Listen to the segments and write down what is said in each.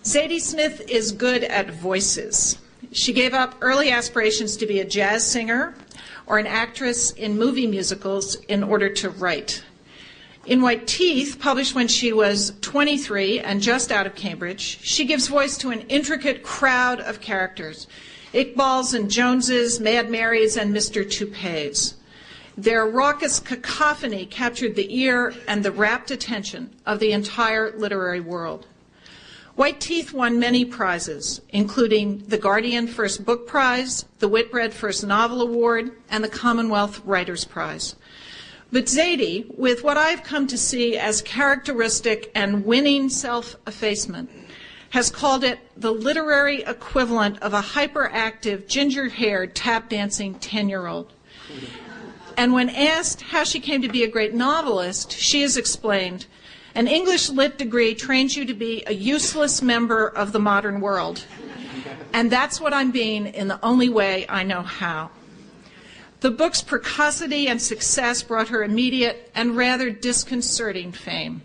Zadie Smith is good at voices. She gave up early aspirations to be a jazz singer or an actress in movie musicals in order to write. In White Teeth, published when she was 23 and just out of Cambridge, she gives voice to an intricate crowd of characters, Iqbals and Joneses, Mad Marys, and Mr. Toupees. Their raucous cacophony captured the ear and the rapt attention of the entire literary world. White Teeth won many prizes, including the Guardian First Book Prize, the Whitbread First Novel Award, and the Commonwealth Writers' Prize. But Zadie, with what I've come to see as characteristic and winning self-effacement, has called it the literary equivalent of a hyperactive, ginger-haired, tap-dancing 10-year-old. And when asked how she came to be a great novelist, she has explained, an English lit degree trains you to be a useless member of the modern world. And that's what I'm being in the only way I know how. The book's precocity and success brought her immediate and rather disconcerting fame.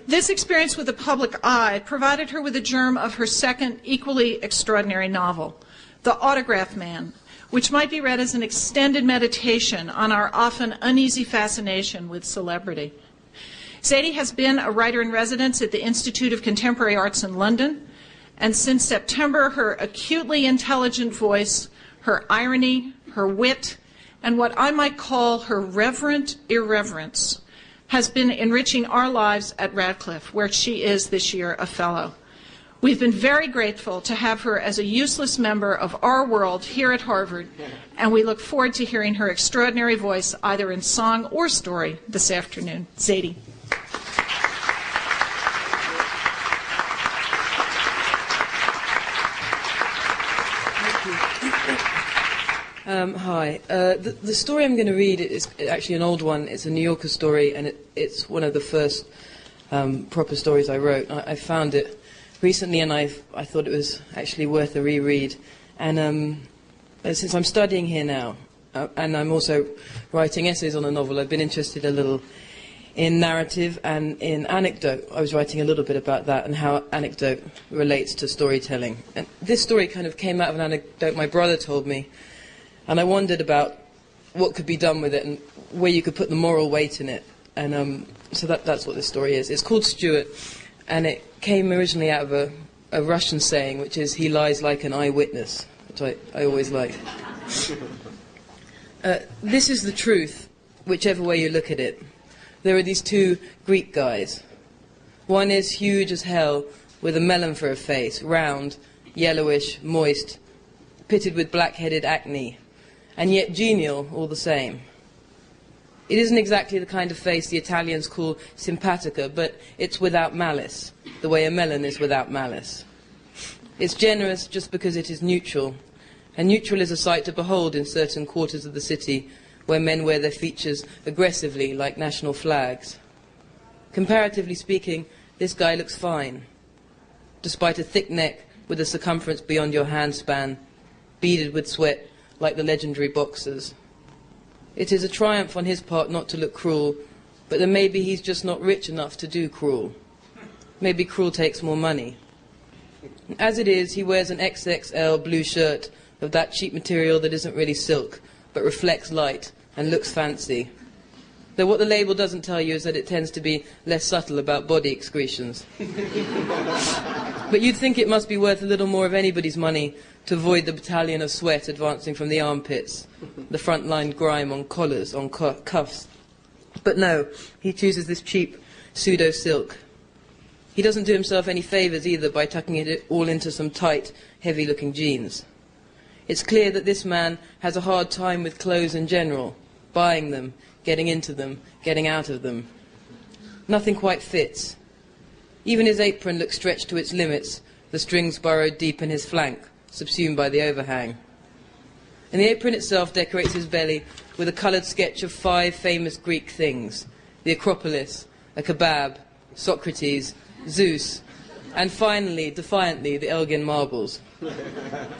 This experience with the public eye provided her with a germ of her second equally extraordinary novel, The Autograph Man, which might be read as an extended meditation on our often uneasy fascination with celebrity. Zadie has been a writer in residence at the Institute of Contemporary Arts in London, and since September, her acutely intelligent voice, her irony, her wit, and what I might call her reverent irreverence has been enriching our lives at Radcliffe, where she is this year a fellow. We've been very grateful to have her as a useless member of our world here at Harvard, and we look forward to hearing her extraordinary voice either in song or story this afternoon. Zadie. Hi. The story I'm going to read is actually an old one. It's a New Yorker story, and it's one of the first proper stories I wrote. I found it recently, and I thought it was actually worth a reread. And since I'm studying here now, and I'm also writing essays on a novel, I've been interested a little in narrative and in anecdote. I was writing a little bit about that and how anecdote relates to storytelling. And this story kind of came out of an anecdote my brother told me. And I wondered about what could be done with it and where you could put the moral weight in it. And so that's what this story is. It's called Stuart, and it came originally out of a Russian saying, which is, he lies like an eyewitness, which I always like. This is the truth, whichever way you look at it. There are these two Greek guys. One is huge as hell, with a melon for a face, round, yellowish, moist, pitted with black-headed acne, and yet genial all the same. It isn't exactly the kind of face the Italians call simpatica, but it's without malice, the way a melon is without malice. It's generous just because it is neutral, and neutral is a sight to behold in certain quarters of the city where men wear their features aggressively like national flags. Comparatively speaking, this guy looks fine, despite a thick neck with a circumference beyond your handspan, beaded with sweat like the legendary boxers. It is a triumph on his part not to look cruel, but then maybe he's just not rich enough to do cruel. Maybe cruel takes more money. As it is, he wears an XXL blue shirt of that cheap material that isn't really silk, but reflects light and looks fancy. Though what the label doesn't tell you is that it tends to be less subtle about body excretions. But you'd think it must be worth a little more of anybody's money to avoid the battalion of sweat advancing from the armpits, the front-line grime on collars, on cuffs. But no, he chooses this cheap pseudo-silk. He doesn't do himself any favours either by tucking it all into some tight, heavy-looking jeans. It's clear that this man has a hard time with clothes in general, buying them, getting into them, getting out of them. Nothing quite fits. Even his apron looks stretched to its limits, the strings burrowed deep in his flank, subsumed by the overhang. And the apron itself decorates his belly with a coloured sketch of 5 famous Greek things: the Acropolis, a kebab, Socrates, Zeus, and finally, defiantly, the Elgin marbles.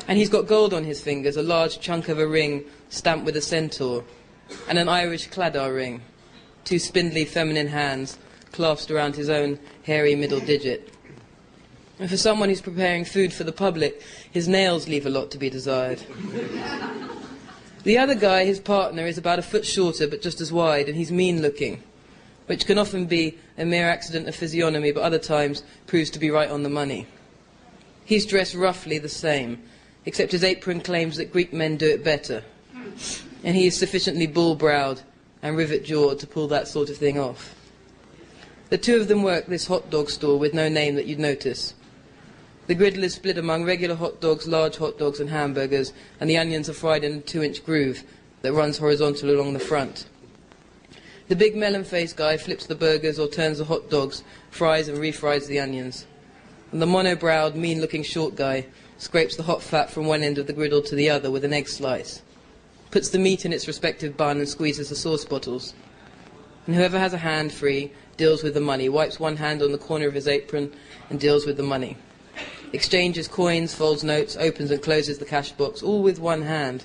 And he's got gold on his fingers, a large chunk of a ring stamped with a centaur, and an Irish cladar ring, 2 spindly feminine hands clasped around his own hairy middle digit. And for someone who's preparing food for the public, his nails leave a lot to be desired. The other guy, his partner, is about a foot shorter but just as wide, and he's mean-looking, which can often be a mere accident of physiognomy, but other times proves to be right on the money. He's dressed roughly the same, except his apron claims that Greek men do it better, and he is sufficiently bull-browed and rivet-jawed to pull that sort of thing off. The two of them work this hot dog store with no name that you'd notice. The griddle is split among regular hot dogs, large hot dogs and hamburgers, and the onions are fried in a 2-inch groove that runs horizontal along the front. The big melon-faced guy flips the burgers or turns the hot dogs, fries and refries the onions. And the mono-browed, mean-looking short guy scrapes the hot fat from one end of the griddle to the other with an egg slice, puts the meat in its respective bun and squeezes the sauce bottles. And whoever has a hand free deals with the money, wipes one hand on the corner of his apron and deals with the money. Exchanges coins, folds notes, opens and closes the cash box, all with one hand.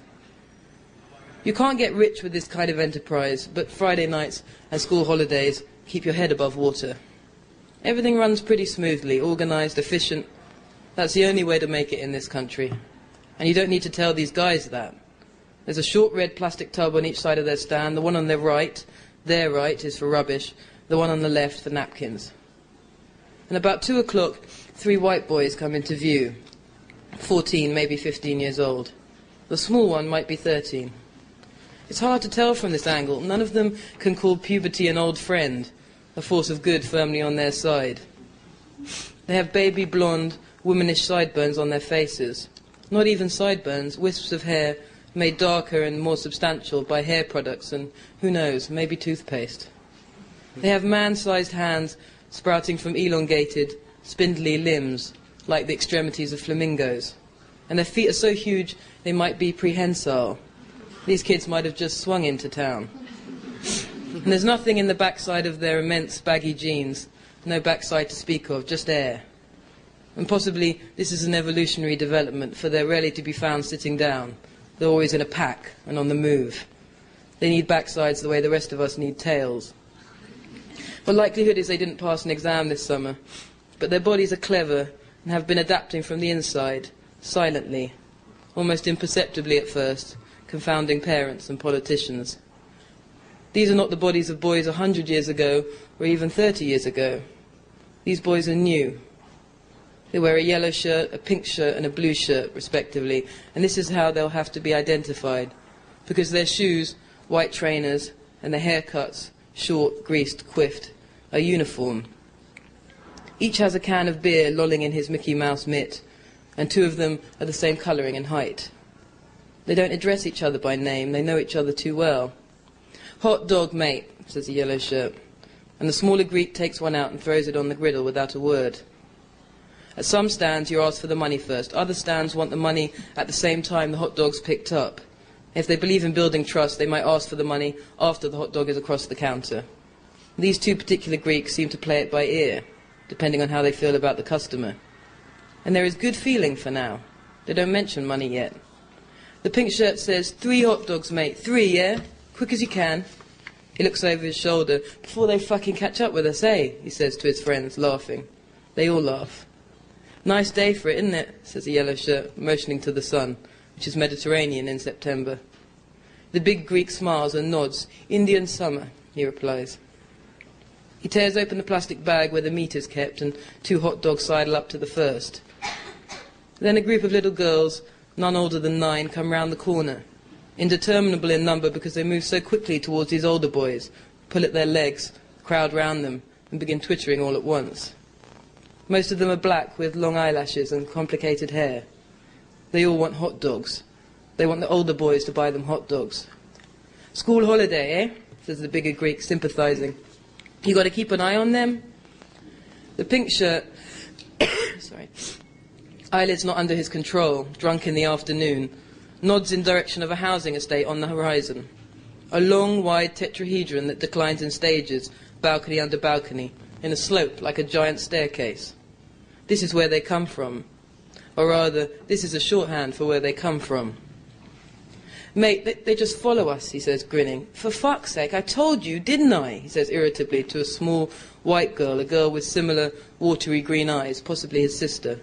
You can't get rich with this kind of enterprise, but Friday nights and school holidays keep your head above water. Everything runs pretty smoothly, organised, efficient. That's the only way to make it in this country. And you don't need to tell these guys that. There's a short red plastic tub on each side of their stand. The one on their right, is for rubbish. The one on the left for napkins. And about 2 o'clock, 3 white boys come into view. 14, maybe 15 years old. The small one might be 13. It's hard to tell from this angle. None of them can call puberty an old friend, a force of good firmly on their side. They have baby blonde, womanish sideburns on their faces. Not even sideburns, wisps of hair made darker and more substantial by hair products and, who knows, maybe toothpaste. They have man-sized hands sprouting from elongated, spindly limbs, like the extremities of flamingos. And their feet are so huge they might be prehensile. These kids might have just swung into town. And there's nothing in the backside of their immense baggy jeans, no backside to speak of, just air. And possibly this is an evolutionary development, for they're rarely to be found sitting down. They're always in a pack and on the move. They need backsides the way the rest of us need tails. The likelihood is they didn't pass an exam this summer, but their bodies are clever and have been adapting from the inside, silently, almost imperceptibly at first, confounding parents and politicians. These are not the bodies of boys 100 years ago or even 30 years ago. These boys are new. They wear a yellow shirt, a pink shirt and a blue shirt, respectively, and this is how they'll have to be identified, because their shoes, white trainers, and their haircuts, short, greased, quiffed, are uniform. Each has a can of beer lolling in his Mickey Mouse mitt, and 2 of them are the same colouring and height. They don't address each other by name, they know each other too well. "Hot dog, mate," says the yellow shirt, and the smaller Greek takes one out and throws it on the griddle without a word. At some stands you're asked for the money first, other stands want the money at the same time the hot dog's picked up. If they believe in building trust, they might ask for the money after the hot dog is across the counter. These 2 particular Greeks seem to play it by ear, depending on how they feel about the customer. And there is good feeling for now. They don't mention money yet. The pink shirt says, "3 hot dogs, mate. 3, yeah? Quick as you can." He looks over his shoulder. "Before they fucking catch up with us, eh?" he says to his friends, laughing. They all laugh. "Nice day for it, isn't it?" says the yellow shirt, motioning to the sun, which is Mediterranean in September. The big Greek smiles and nods. "Indian summer," he replies. He tears open the plastic bag where the meat is kept, and 2 hot dogs sidle up to the first. Then a group of little girls, none older than 9, come round the corner, indeterminable in number because they move so quickly towards these older boys, pull at their legs, crowd round them, and begin twittering all at once. Most of them are black with long eyelashes and complicated hair. They all want hot dogs. They want the older boys to buy them hot dogs. "School holiday, eh?" says the bigger Greek, sympathizing. "You got to keep an eye on them?" The pink shirt, sorry, eyelids not under his control, drunk in the afternoon, nods in direction of a housing estate on the horizon. A long, wide tetrahedron that declines in stages, balcony under balcony, in a slope like a giant staircase. This is where they come from. Or rather, this is a shorthand for where they come from. "Mate, they just follow us," he says, grinning. "For fuck's sake, I told you, didn't I?" he says irritably to a small, White girl, a girl with similar watery green eyes, possibly his sister.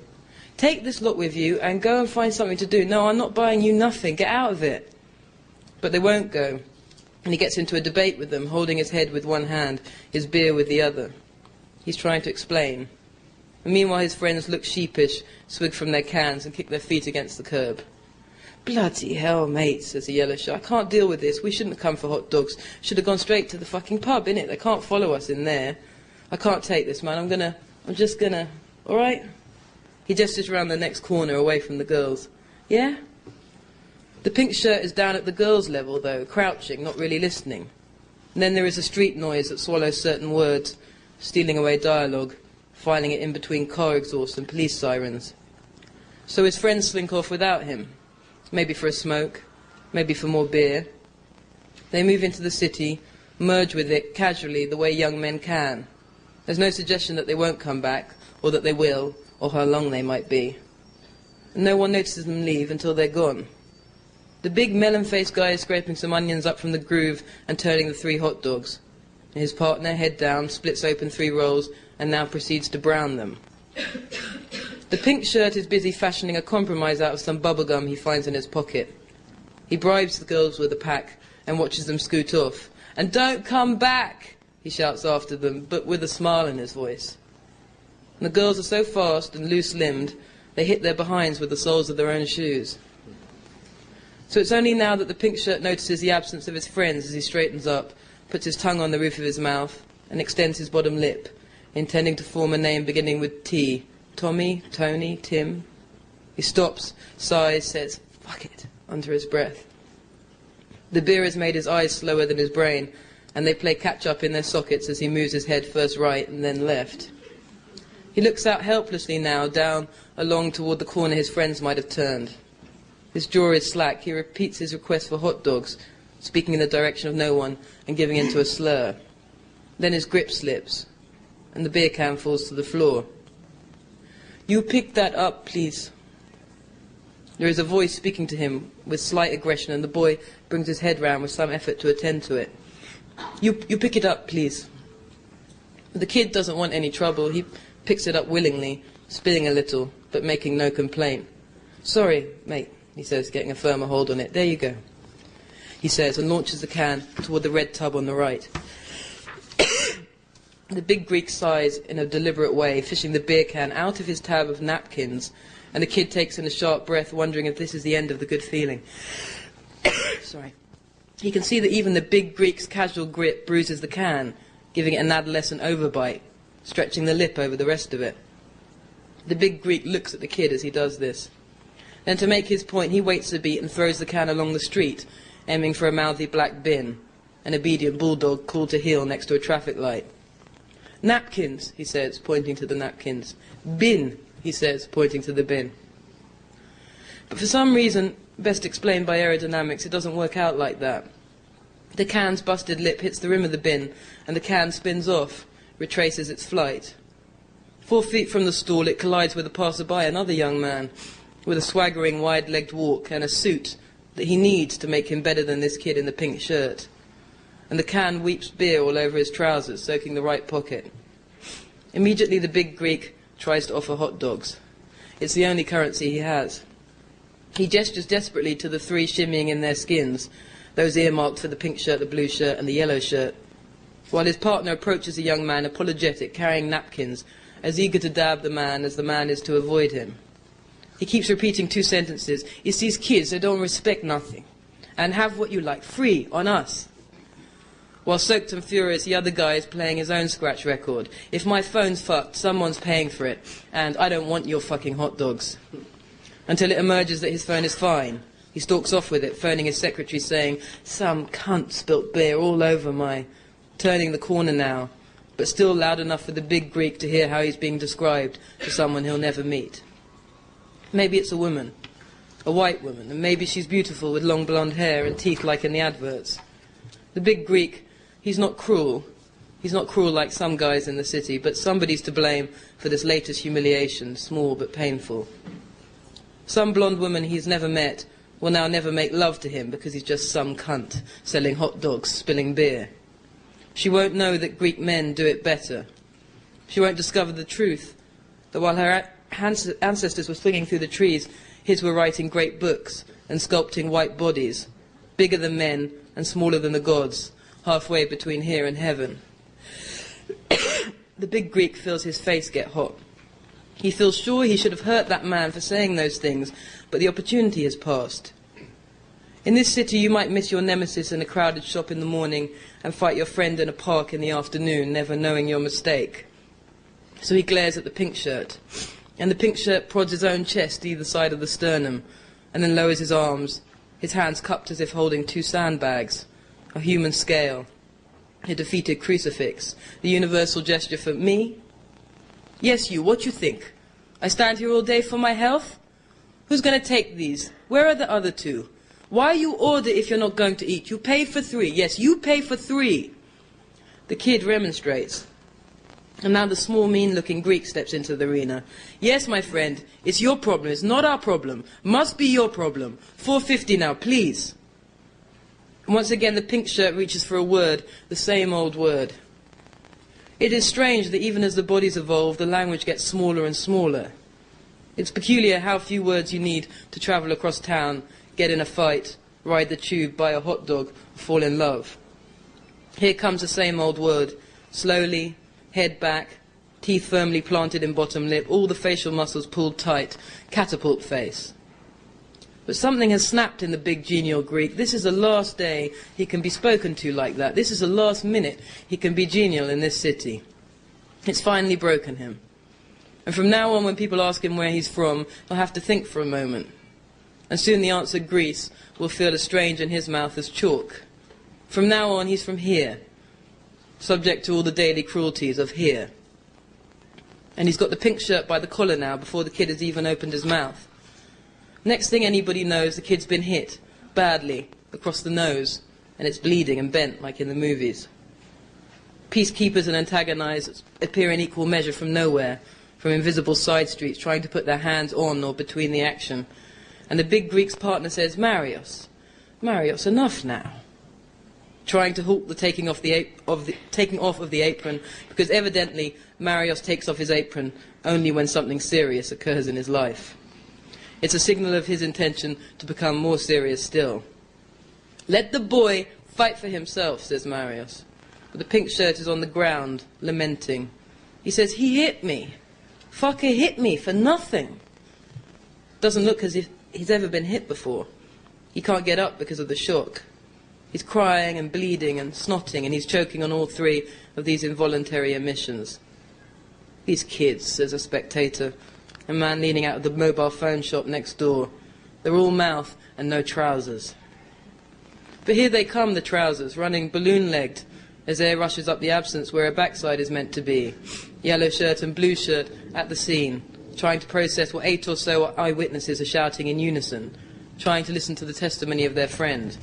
Take this lot with you and go and find something to do. No, I'm not buying you nothing. Get out of it. But they won't go. And he gets into a debate with them, holding his head with one hand, his beer with the other. He's trying to explain. And meanwhile his friends look sheepish, swig from their cans and kick their feet against the curb. Bloody hell, mate, says the yellow shirt. I can't deal with this. We shouldn't have come for hot dogs. Should have gone straight to the fucking pub, innit? They can't follow us in there. I can't take this, man. I'm just gonna... All right? He gestures around the next corner away from the girls. Yeah? The pink shirt is down at the girls' level, though, crouching, not really listening. And then there is a street noise that swallows certain words, stealing away dialogue, filing it in between car exhaust and police sirens. So his friends slink off without him. Maybe for a smoke, maybe for more beer. They move into the city, merge with it casually the way young men can. There's no suggestion that they won't come back, or that they will, or how long they might be. And no one notices them leave until they're gone. The big melon-faced guy is scraping some onions up from the groove and turning the 3 hot dogs. And his partner, head down, splits open 3 rolls and now proceeds to brown them. The pink shirt is busy fashioning a compromise out of some bubblegum he finds in his pocket. He bribes the girls with a pack and watches them scoot off. And don't come back, he shouts after them, but with a smile in his voice. And the girls are so fast and loose-limbed, they hit their behinds with the soles of their own shoes. So it's only now that the pink shirt notices the absence of his friends as he straightens up, puts his tongue on the roof of his mouth, and extends his bottom lip, intending to form a name beginning with T. Tommy, Tony, Tim. He stops, sighs, says, "Fuck it," under his breath. The beer has made his eyes slower than his brain, and they play catch-up in their sockets as he moves his head first right and then left. He looks out helplessly now, down along toward the corner his friends might have turned. His jaw is slack. He repeats his request for hot dogs, speaking in the direction of no one and giving into a slur. Then his grip slips, and the beer can falls to the floor. "You pick that up, please." There is a voice speaking to him with slight aggression, and the boy brings his head round with some effort to attend to it. You pick it up, please." The kid doesn't want any trouble. He picks it up willingly, spilling a little, but making no complaint. "Sorry, mate," he says, getting a firmer hold on it. "There you go," he says, and launches the can toward the red tub on the right. The big Greek sighs in a deliberate way, fishing the beer can out of his tab of napkins, and the kid takes in a sharp breath, wondering if this is the end of the good feeling. Sorry. He can see that even the big Greek's casual grip bruises the can, giving it an adolescent overbite, stretching the lip over the rest of it. The big Greek looks at the kid as he does this. Then to make his point, he waits a beat and throws the can along the street, aiming for a mouthy black bin, an obedient bulldog called to heel next to a traffic light. "Napkins," he says, pointing to the napkins. "Bin," he says, pointing to the bin. But for some reason, best explained by aerodynamics, it doesn't work out like that. The can's busted lip hits the rim of the bin, and the can spins off, retraces its flight. 4 feet from the stall, it collides with a passerby, another young man, with a swaggering, wide-legged walk and a suit that he needs to make him better than this kid in the pink shirt. And the can weeps beer all over his trousers, soaking the right pocket. Immediately the big Greek tries to offer hot dogs. It's the only currency he has. He gestures desperately to the 3 shimmying in their skins, those earmarked for the pink shirt, the blue shirt, and the yellow shirt, while his partner approaches a young man, apologetic, carrying napkins, as eager to dab the man as the man is to avoid him. He keeps repeating 2 sentences. "It's these kids, they don't respect nothing. And have what you like, free, on us." While soaked and furious, the other guy is playing his own scratch record. "If my phone's fucked, someone's paying for it, and I don't want your fucking hot dogs." Until it emerges that his phone is fine. He stalks off with it, phoning his secretary saying, "Some cunt spilt beer all over my..." Turning the corner now, but still loud enough for the big Greek to hear how he's being described to someone he'll never meet. Maybe it's a woman, a white woman, and maybe she's beautiful with long blonde hair and teeth like in the adverts. The big Greek, he's not cruel. He's not cruel like some guys in the city, but somebody's to blame for this latest humiliation, small but painful. Some blonde woman he's never met will now never make love to him because he's just some cunt, selling hot dogs, spilling beer. She won't know that Greek men do it better. She won't discover the truth, that while her ancestors were swinging through the trees, his were writing great books and sculpting white bodies, bigger than men and smaller than the gods, halfway between here and heaven. The big Greek feels his face get hot. He feels sure he should have hurt that man for saying those things, but the opportunity has passed. In this city, you might miss your nemesis in a crowded shop in the morning and fight your friend in a park in the afternoon, never knowing your mistake. So he glares at the pink shirt, and the pink shirt prods his own chest either side of the sternum, and then lowers his arms, his hands cupped as if holding two sandbags, a human scale, a defeated crucifix, the universal gesture for me. Yes, you, what you think? I stand here all day for my health? Who's going to take these? Where are the other two? Why you order if you're not going to eat? You pay for 3. Yes, you pay for 3. The kid remonstrates. And now the small, mean-looking Greek steps into the arena. Yes, my friend, it's your problem. It's not our problem. Must be your problem. 4.50 now, please. And once again, the pink shirt reaches for a word, the same old word. It is strange that even as the bodies evolve, the language gets smaller and smaller. It's peculiar how few words you need to travel across town, get in a fight, ride the tube, buy a hot dog, fall in love. Here comes the same old word, slowly, head back, teeth firmly planted in bottom lip, all the facial muscles pulled tight, catapult face. But something has snapped in the big genial Greek. This is the last day he can be spoken to like that. This is the last minute he can be genial in this city. It's finally broken him. And from now on, when people ask him where he's from, he'll have to think for a moment. And soon the answer Greece will feel as strange in his mouth as chalk. From now on, he's from here, subject to all the daily cruelties of here. And he's got the pink shirt by the collar now, before the kid has even opened his mouth. Next thing anybody knows, the kid's been hit, badly, across the nose, and it's bleeding and bent like in the movies. Peacekeepers and antagonizers appear in equal measure from nowhere, from invisible side streets, trying to put their hands on or between the action. And the big Greek's partner says, Marios, enough now. Trying to halt the taking off of the apron, because evidently Marios takes off his apron only when something serious occurs in his life. It's a signal of his intention to become more serious still. Let the boy fight for himself, says Marios. But the pink shirt is on the ground, lamenting. He says, he hit me. Fucker hit me for nothing. Doesn't look as if he's ever been hit before. He can't get up because of the shock. He's crying and bleeding and snotting, and he's choking on all 3 of these involuntary emissions. These kids, says a spectator, a man leaning out of the mobile phone shop next door. They're all mouth and no trousers. But here they come, the trousers, running balloon-legged as air rushes up the absence where a backside is meant to be. Yellow shirt and blue shirt at the scene, trying to process what 8 or so eyewitnesses are shouting in unison, trying to listen to the testimony of their friend.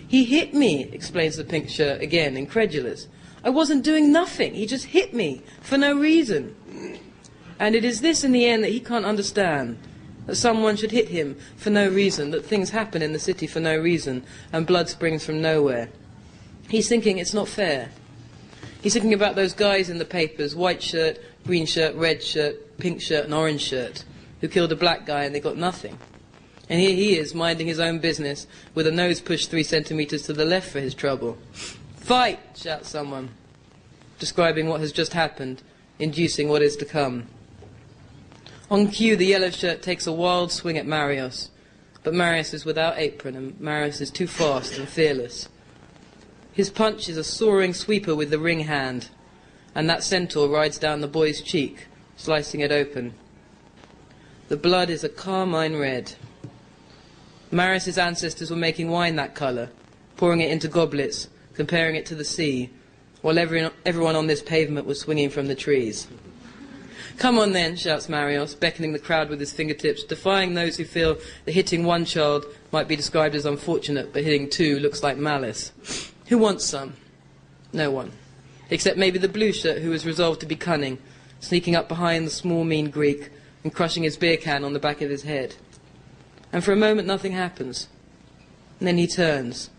He hit me, explains the pink shirt, again, incredulous. I wasn't doing nothing. He just hit me for no reason. And it is this in the end that he can't understand, that someone should hit him for no reason, that things happen in the city for no reason, and blood springs from nowhere. He's thinking it's not fair. He's thinking about those guys in the papers, white shirt, green shirt, red shirt, pink shirt and orange shirt, who killed a black guy and they got nothing. And here he is, minding his own business, with a nose pushed 3 centimeters to the left for his trouble. Fight, shouts someone, describing what has just happened, inducing what is to come. On cue, the yellow shirt takes a wild swing at Marios, but Marios is without apron, and Marios is too fast and fearless. His punch is a soaring sweeper with the ring hand, and that centaur rides down the boy's cheek, slicing it open. The blood is a carmine red. Marius' ancestors were making wine that colour, pouring it into goblets, comparing it to the sea, while everyone on this pavement was swinging from the trees. Come on then, shouts Marios, beckoning the crowd with his fingertips, defying those who feel that hitting 1 child might be described as unfortunate, but hitting 2 looks like malice. Who wants some? No one. Except maybe the blue shirt, who is resolved to be cunning, sneaking up behind the small, mean Greek and crushing his beer can on the back of his head. And for a moment nothing happens. And then he turns.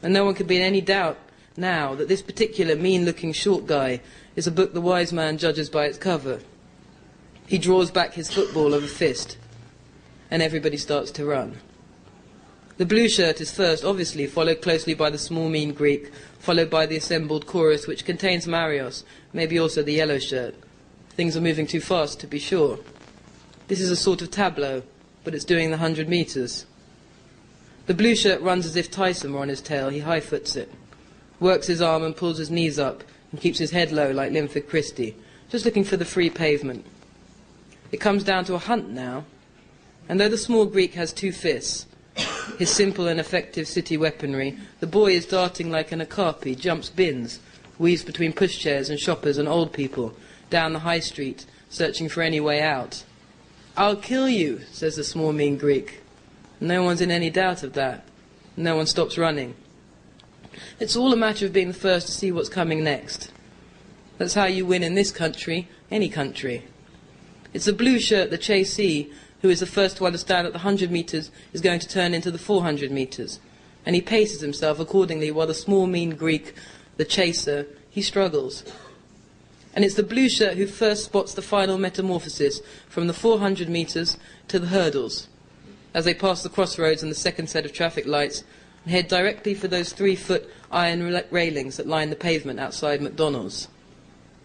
And no one can be in any doubt now that this particular mean-looking short guy is a book the wise man judges by its cover. He draws back his football of a fist, and everybody starts to run. The blue shirt is first, obviously, followed closely by the small mean Greek, followed by the assembled chorus, which contains Marios, maybe also the yellow shirt. Things are moving too fast, to be sure. This is a sort of tableau, but it's doing the 100 meters. The blue shirt runs as if Tyson were on his tail. He high-foots it, works his arm and pulls his knees up, and keeps his head low like Linford Christie, just looking for the free pavement. It comes down to a hunt now, and though the small Greek has 2 fists, his simple and effective city weaponry, the boy is darting like an okapi, jumps bins, weaves between pushchairs and shoppers and old people, down the high street, searching for any way out. "I'll kill you," says the small mean Greek. No one's in any doubt of that. No one stops running. It's all a matter of being the first to see what's coming next. That's how you win in this country, any country. It's the blue shirt, the chasee, who is the first to understand that the 100 meters is going to turn into the 400 meters, and he paces himself accordingly, while the small mean Greek, the chaser, he struggles. And it's the blue shirt who first spots the final metamorphosis from the 400 meters to the hurdles, as they pass the crossroads and the second set of traffic lights and head directly for those 3-foot iron railings that line the pavement outside McDonald's.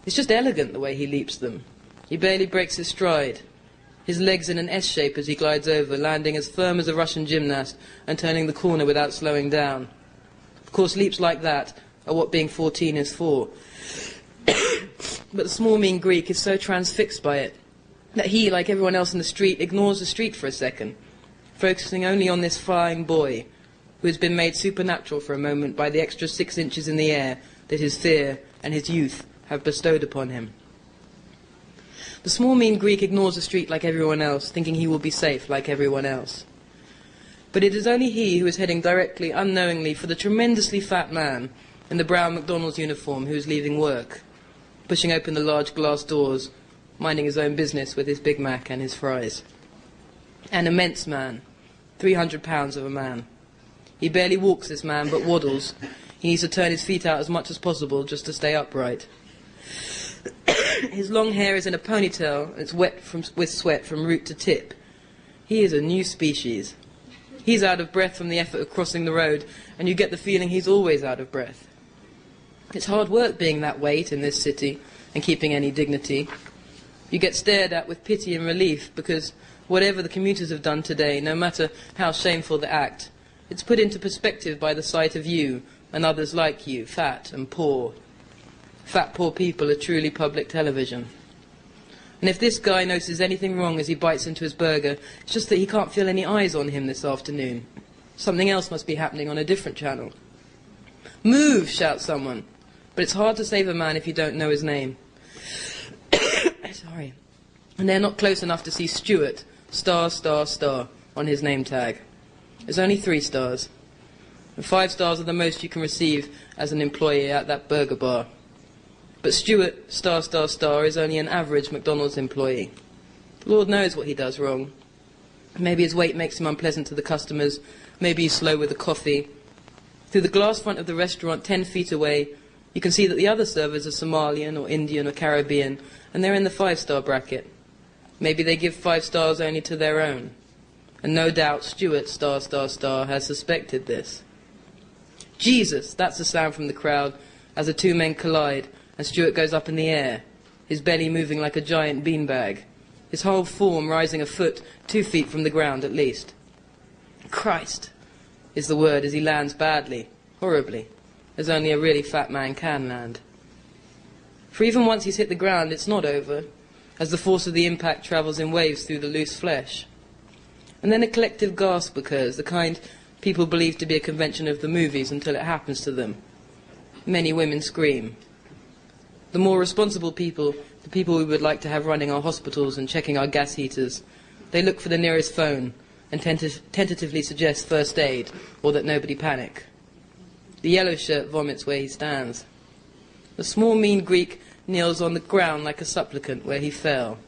It's just elegant the way he leaps them. He barely breaks his stride, his legs in an S shape as he glides over, landing as firm as a Russian gymnast and turning the corner without slowing down. Of course, leaps like that are what being 14 is for. But the small mean Greek is so transfixed by it that he, like everyone else in the street, ignores the street for a second, focusing only on this flying boy who has been made supernatural for a moment by the extra 6 inches in the air that his fear and his youth have bestowed upon him. The small mean Greek ignores the street like everyone else, thinking he will be safe like everyone else. But it is only he who is heading directly, unknowingly, for the tremendously fat man in the brown McDonald's uniform who is leaving work, pushing open the large glass doors, minding his own business with his Big Mac and his fries. An immense man, 300 pounds of a man. He barely walks, this man, but waddles. He needs to turn his feet out as much as possible just to stay upright. His long hair is in a ponytail, and it's wet with sweat from root to tip. He is a new species. He's out of breath from the effort of crossing the road, and you get the feeling he's always out of breath. It's hard work being that weight in this city and keeping any dignity. You get stared at with pity and relief because whatever the commuters have done today, no matter how shameful the act, it's put into perspective by the sight of you and others like you, fat and poor. Fat, poor people are truly public television. And if this guy notices anything wrong as he bites into his burger, it's just that he can't feel any eyes on him this afternoon. Something else must be happening on a different channel. "Move!" shouts someone. But it's hard to save a man if you don't know his name. Sorry. And they're not close enough to see Stuart, star, star, star, on his name tag. There's only 3 stars. And 5 stars are the most you can receive as an employee at that burger bar. But Stuart, star, star, star, is only an average McDonald's employee. Lord knows what he does wrong. Maybe his weight makes him unpleasant to the customers. Maybe he's slow with the coffee. Through the glass front of the restaurant, 10 feet away, you can see that the other servers are Somalian or Indian or Caribbean, and they're in the 5-star bracket. Maybe they give 5 stars only to their own. And no doubt Stuart, star, star, star, has suspected this. Jesus! That's the sound from the crowd as the 2 men collide, and Stuart goes up in the air, his belly moving like a giant beanbag, his whole form rising a foot, 2 feet from the ground at least. Christ is the word as he lands badly, horribly, as only a really fat man can land. For even once he's hit the ground, it's not over, as the force of the impact travels in waves through the loose flesh. And then a collective gasp occurs, the kind people believe to be a convention of the movies until it happens to them. Many women scream. The more responsible people, the people we would like to have running our hospitals and checking our gas heaters, they look for the nearest phone and tentatively suggest first aid or that nobody panic. The yellow shirt vomits where he stands. The small mean Greek kneels on the ground like a supplicant where he fell,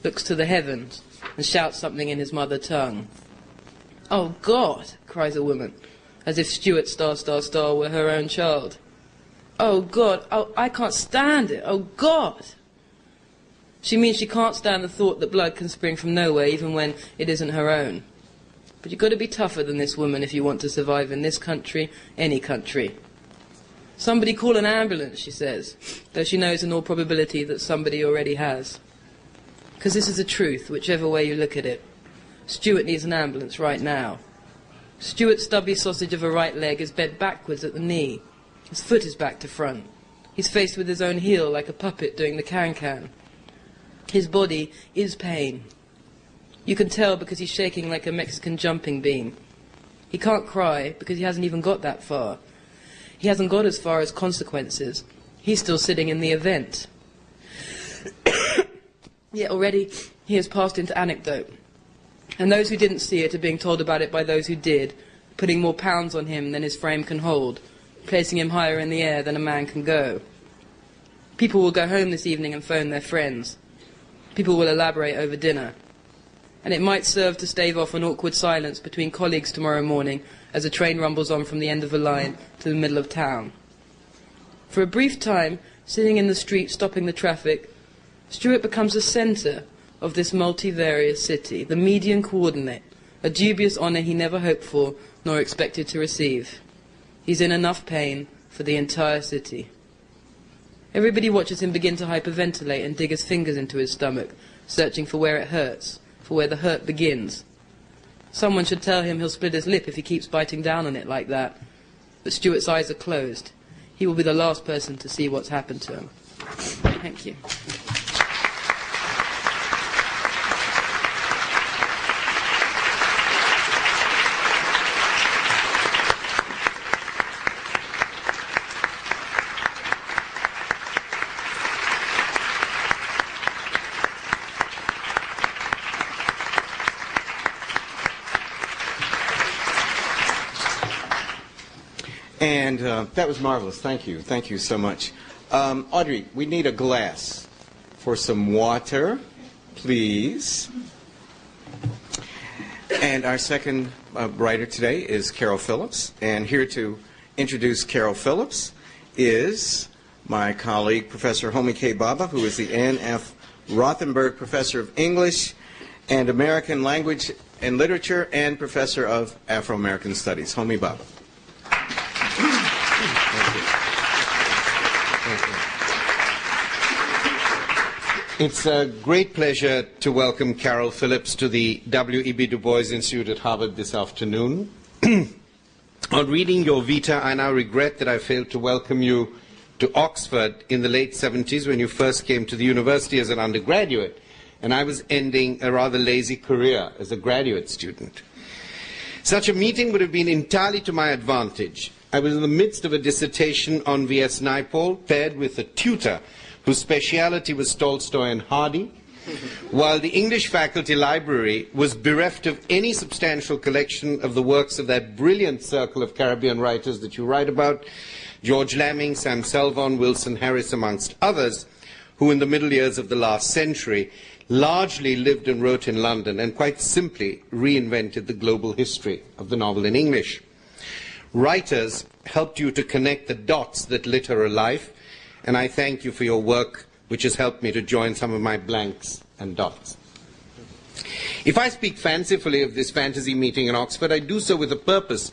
looks to the heavens and shouts something in his mother tongue. "Oh God!" cries a woman, as if Stuart, star, star, star, were her own child. Oh, God, oh, I can't stand it. Oh, God. She means she can't stand the thought that blood can spring from nowhere, even when it isn't her own. But you've got to be tougher than this woman if you want to survive in this country, any country. Somebody call an ambulance, she says, though she knows in all probability that somebody already has. Because this is the truth, whichever way you look at it. Stuart needs an ambulance right now. Stuart's stubby sausage of a right leg is bent backwards at the knee. His foot is back to front. He's faced with his own heel like a puppet doing the can-can. His body is pain. You can tell because he's shaking like a Mexican jumping bean. He can't cry because he hasn't even got that far. He hasn't got as far as consequences. He's still sitting in the event. Yet already he has passed into anecdote. And those who didn't see it are being told about it by those who did, putting more pounds on him than his frame can hold, placing him higher in the air than a man can go. People will go home this evening and phone their friends. People will elaborate over dinner. And it might serve to stave off an awkward silence between colleagues tomorrow morning as a train rumbles on from the end of the line to the middle of town. For a brief time, sitting in the street stopping the traffic, Stuart becomes the centre of this multivarious city, the median coordinate, a dubious honour he never hoped for nor expected to receive. He's in enough pain for the entire city. Everybody watches him begin to hyperventilate and dig his fingers into his stomach, searching for where it hurts, for where the hurt begins. Someone should tell him he'll split his lip if he keeps biting down on it like that. But Stuart's eyes are closed. He will be the last person to see what's happened to him. Thank you. And that was marvelous. Thank you. Thank you so much. Audrey, we need a glass for some water, please. And our second writer today is Caryl Phillips. And here to introduce Caryl Phillips is my colleague, Professor Homi K. Bhabha, who is the N.F. Rothenberg Professor of English and American Language and Literature and Professor of Afro-American Studies. Homi Bhabha. It's a great pleasure to welcome Caryl Phillips to the W.E.B. Du Bois Institute at Harvard this afternoon. On reading your vita, I now regret that I failed to welcome you to Oxford in the late 70s when you first came to the university as an undergraduate, and I was ending a rather lazy career as a graduate student. Such a meeting would have been entirely to my advantage. I was in the midst of a dissertation on V.S. Naipaul, paired with a tutor whose speciality was Tolstoy and Hardy, while the English faculty library was bereft of any substantial collection of the works of that brilliant circle of Caribbean writers that you write about, George Lamming, Sam Selvon, Wilson Harris, amongst others, who in the middle years of the last century largely lived and wrote in London and quite simply reinvented the global history of the novel in English. Writers helped you to connect the dots that litter a life, and I thank you for your work, which has helped me to join some of my blanks and dots. If I speak fancifully of this fantasy meeting in Oxford, I do so with a purpose,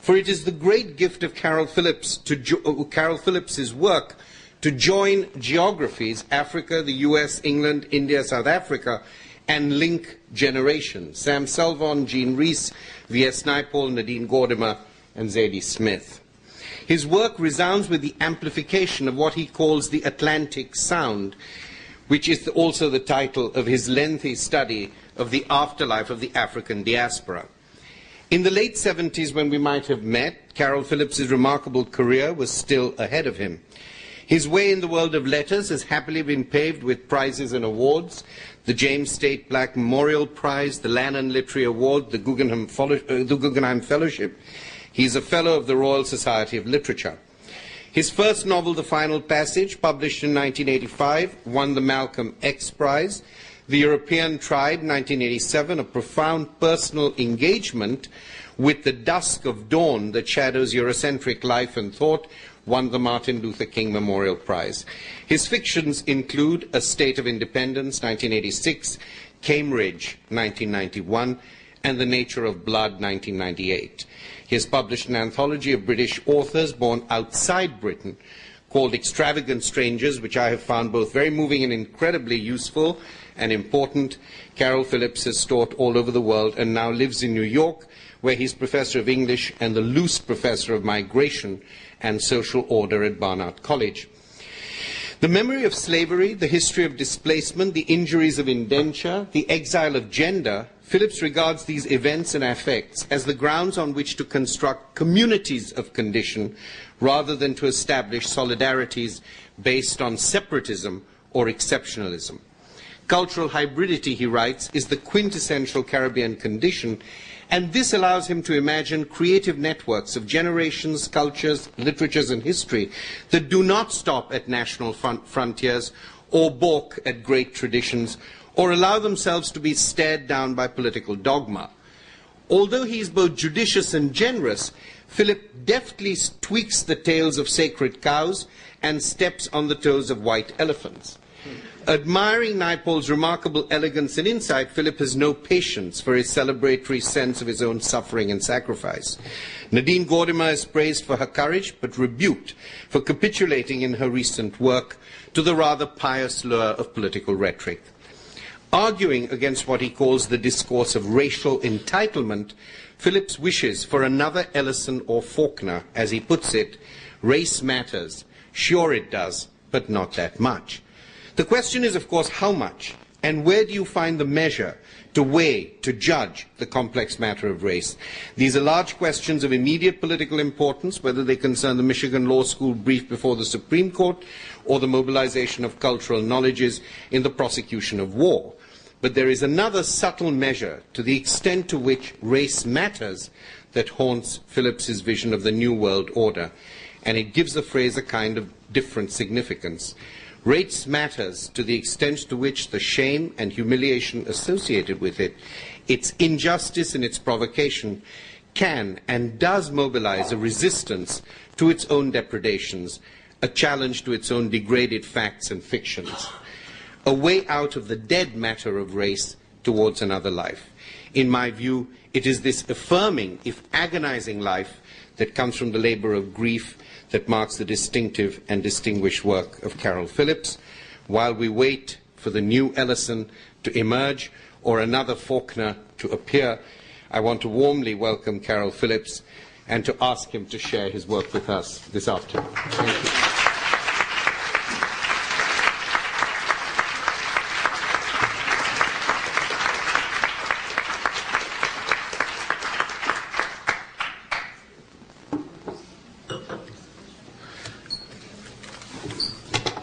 for it is the great gift of Caryl Phillips's work to join geographies, Africa, the US, England, India, South Africa, and link generations, Sam Selvon, Jean Rhys, V.S. Naipaul, Nadine Gordimer, and Zadie Smith. His work resounds with the amplification of what he calls the Atlantic sound, which is also the title of his lengthy study of the afterlife of the African diaspora. In the late 70s, when we might have met, Caryl Phillips's remarkable career was still ahead of him. His way in the world of letters has happily been paved with prizes and awards: the James State Black Memorial Prize, the Lannan Literary Award, the Guggenheim Fellowship. He is a Fellow of the Royal Society of Literature. His first novel, The Final Passage, published in 1985, won the Malcolm X Prize. The European tried, 1987, a profound personal engagement with the dusk of dawn that shadows Eurocentric life and thought, won the Martin Luther King Memorial Prize. His fictions include A State of Independence, 1986, Cambridge, 1991, and The Nature of Blood, 1998. He has published an anthology of British authors born outside Britain called Extravagant Strangers, which I have found both very moving and incredibly useful and important. Caryl Phillips has taught all over the world and now lives in New York, where he's Professor of English and the Luce Professor of Migration and Social Order at Barnard College. The memory of slavery, the history of displacement, the injuries of indenture, the exile of gender, Phillips regards these events and affects as the grounds on which to construct communities of condition rather than to establish solidarities based on separatism or exceptionalism. Cultural hybridity, he writes, is the quintessential Caribbean condition, and this allows him to imagine creative networks of generations, cultures, literatures, and history that do not stop at national frontiers or balk at great traditions or allow themselves to be stared down by political dogma. Although he is both judicious and generous, Philip deftly tweaks the tails of sacred cows and steps on the toes of white elephants. Admiring Naipaul's remarkable elegance and insight, Philip has no patience for his celebratory sense of his own suffering and sacrifice. Nadine Gordimer is praised for her courage, but rebuked for capitulating in her recent work to the rather pious lure of political rhetoric. Arguing against what he calls the discourse of racial entitlement, Phillips wishes for another Ellison or Faulkner, as he puts it, race matters, sure it does, but not that much. The question is, of course, how much, and where do you find the measure to weigh, to judge the complex matter of race? These are large questions of immediate political importance, whether they concern the Michigan Law School brief before the Supreme Court or the mobilization of cultural knowledges in the prosecution of war. But there is another subtle measure to the extent to which race matters that haunts Phillips's vision of the New World Order, and it gives the phrase a kind of different significance. Race matters to the extent to which the shame and humiliation associated with it, its injustice and its provocation, can and does mobilize a resistance to its own depredations, a challenge to its own degraded facts and fictions, a way out of the dead matter of race towards another life. In my view, it is this affirming, if agonizing life that comes from the labor of grief that marks the distinctive and distinguished work of Caryl Phillips. While we wait for the new Ellison to emerge or another Faulkner to appear, I want to warmly welcome Caryl Phillips and to ask him to share his work with us this afternoon. Thank you.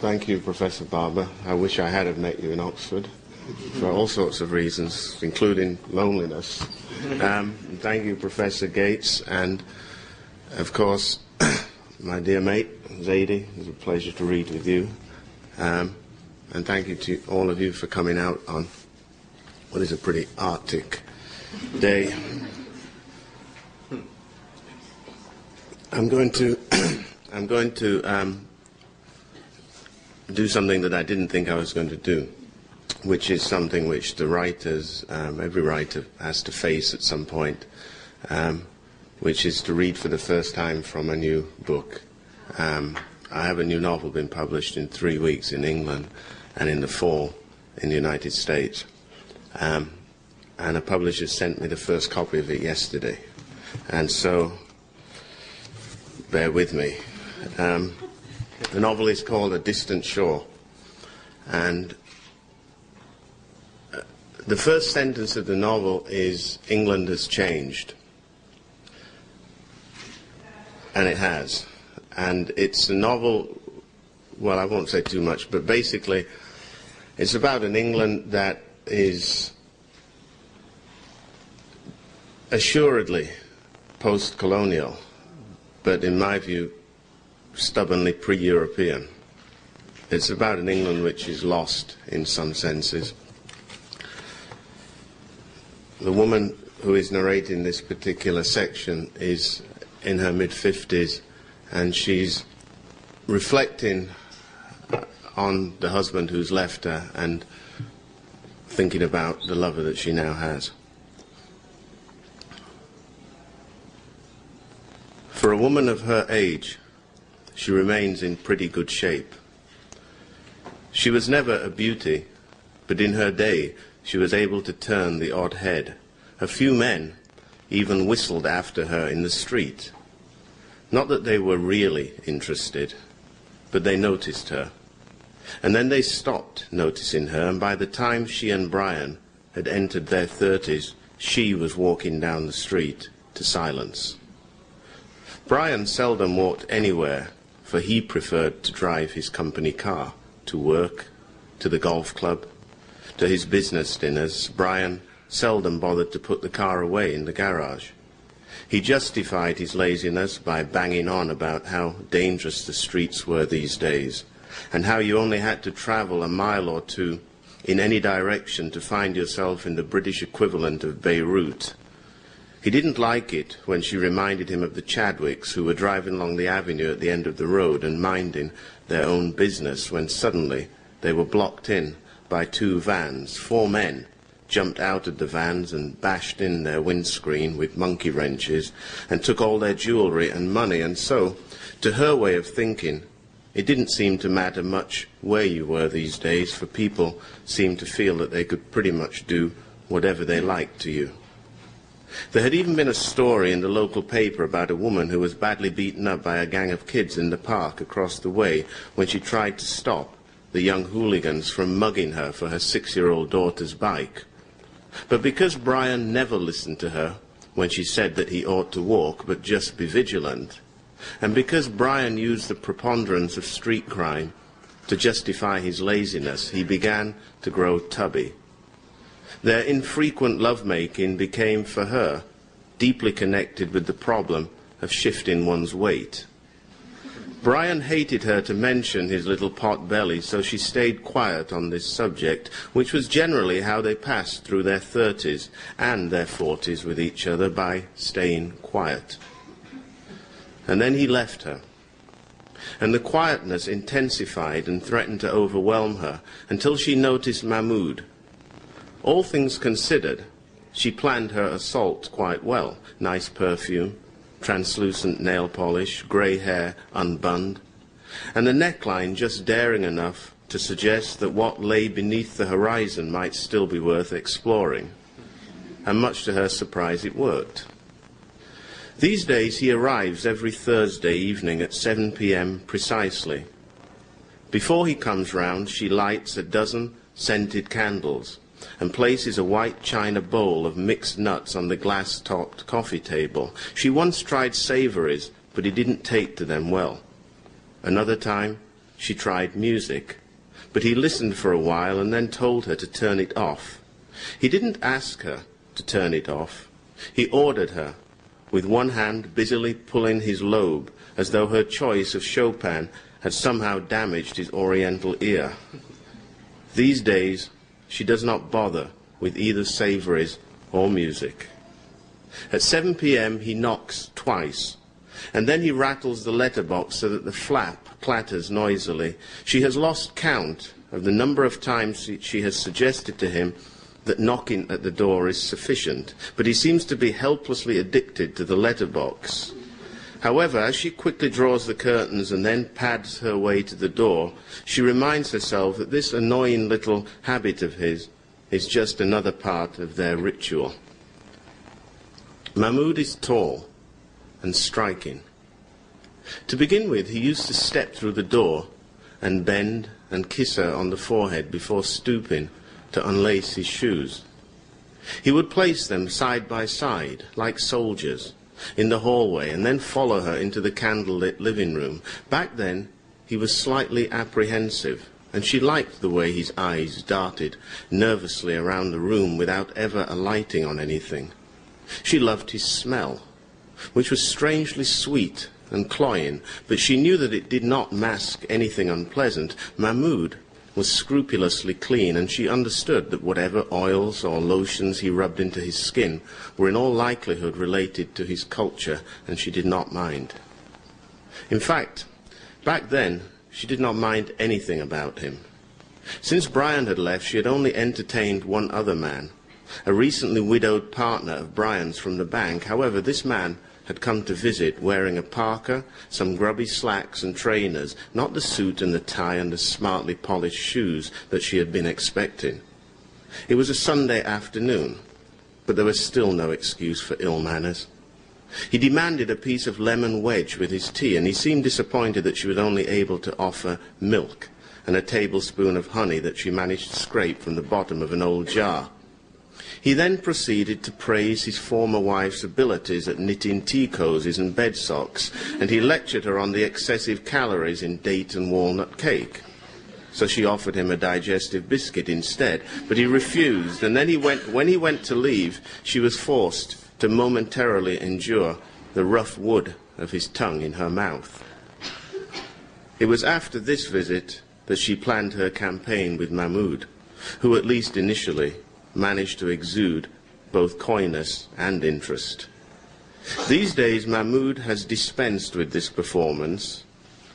Thank you, Professor Barber. I wish I had have met you in Oxford for all sorts of reasons, including loneliness. Thank you, Professor Gates, and of course, my dear mate, Zadie. It was a pleasure to read with you. And thank you to all of you for coming out on what is a pretty Arctic day. I'm going to do something that I didn't think I was going to do, which is something which the writers, every writer has to face at some point, which is to read for the first time from a new book. I have a new novel been published in 3 weeks in England and in the fall in the United States. And a publisher sent me the first copy of it yesterday. And so, bear with me. The novel is called A Distant Shore, and the first sentence of the novel is, England has changed. And it has. And it's a novel, well, I won't say too much, but basically it's about an England that is assuredly post-colonial, but in my view, stubbornly pre-European. It's about an England which is lost in some senses. The woman who is narrating this particular section is in her mid-50s, and she's reflecting on the husband who's left her and thinking about the lover that she now has. For a woman of her age, she remains in pretty good shape. She was never a beauty, but in her day she was able to turn the odd head. A few men even whistled after her in the street. Not that they were really interested, but they noticed her. And then they stopped noticing her, and by the time she and Brian had entered their 30s, she was walking down the street to silence. Brian seldom walked anywhere, for he preferred to drive his company car to work, to the golf club, to his business dinners. Brian seldom bothered to put the car away in the garage. He justified his laziness by banging on about how dangerous the streets were these days, and how you only had to travel a mile or two in any direction to find yourself in the British equivalent of Beirut. He didn't like it when she reminded him of the Chadwicks, who were driving along the avenue at the end of the road and minding their own business, when suddenly they were blocked in by two vans. 4 men jumped out of the vans and bashed in their windscreen with monkey wrenches and took all their jewellery and money. And so, to her way of thinking, it didn't seem to matter much where you were these days, for people seemed to feel that they could pretty much do whatever they liked to you. There had even been a story in the local paper about a woman who was badly beaten up by a gang of kids in the park across the way when she tried to stop the young hooligans from mugging her for her 6-year-old daughter's bike. But because Brian never listened to her when she said that he ought to walk but just be vigilant, and because Brian used the preponderance of street crime to justify his laziness, he began to grow tubby. Their infrequent lovemaking became, for her, deeply connected with the problem of shifting one's weight. Brian hated her to mention his little pot belly, so she stayed quiet on this subject, which was generally how they passed through their 30s and their 40s with each other, by staying quiet. And then he left her, and the quietness intensified and threatened to overwhelm her until she noticed Mahmoud. All things considered, she planned her assault quite well. Nice perfume, translucent nail polish, grey hair unbunned, and the neckline just daring enough to suggest that what lay beneath the horizon might still be worth exploring. And much to her surprise, it worked. These days he arrives every Thursday evening at 7 p.m. precisely. Before he comes round, she lights a dozen scented candles and places a white china bowl of mixed nuts on the glass-topped coffee table. She once tried savouries, but he didn't take to them well. Another time, she tried music, but he listened for a while and then told her to turn it off. He didn't ask her to turn it off. He ordered her, with one hand busily pulling his lobe, as though her choice of Chopin had somehow damaged his oriental ear. These days, she does not bother with either savouries or music. At 7 p.m. he knocks twice, and then he rattles the letterbox so that the flap clatters noisily. She has lost count of the number of times she has suggested to him that knocking at the door is sufficient, but he seems to be helplessly addicted to the letterbox. However, as she quickly draws the curtains and then pads her way to the door, she reminds herself that this annoying little habit of his is just another part of their ritual. Mahmoud is tall and striking. To begin with, he used to step through the door and bend and kiss her on the forehead before stooping to unlace his shoes. He would place them side by side, like soldiers, in the hallway, and then follow her into the candlelit living room. Back then, he was slightly apprehensive, and she liked the way his eyes darted nervously around the room without ever alighting on anything. She loved his smell, which was strangely sweet and cloying, but she knew that it did not mask anything unpleasant. Mahmoud was scrupulously clean, and she understood that whatever oils or lotions he rubbed into his skin were in all likelihood related to his culture, and she did not mind. In fact, Back then, she did not mind anything about him. Since Brian had left, she had only entertained one other man, a recently widowed partner of Brian's from the bank. However, this man had come to visit wearing a parka, some grubby slacks and trainers, not the suit and the tie and the smartly polished shoes that she had been expecting. It was a Sunday afternoon, but there was still no excuse for ill manners. He demanded a piece of lemon wedge with his tea, and he seemed disappointed that she was only able to offer milk and a tablespoon of honey that she managed to scrape from the bottom of an old jar. He then proceeded to praise his former wife's abilities at knitting tea cozies and bed socks, and he lectured her on the excessive calories in date and walnut cake. So she offered him a digestive biscuit instead, but he refused, and then when he went to leave, she was forced to momentarily endure the rough wood of his tongue in her mouth. It was after this visit that she planned her campaign with Mahmoud, who at least initially managed to exude both coyness and interest. These days, Mahmoud has dispensed with this performance.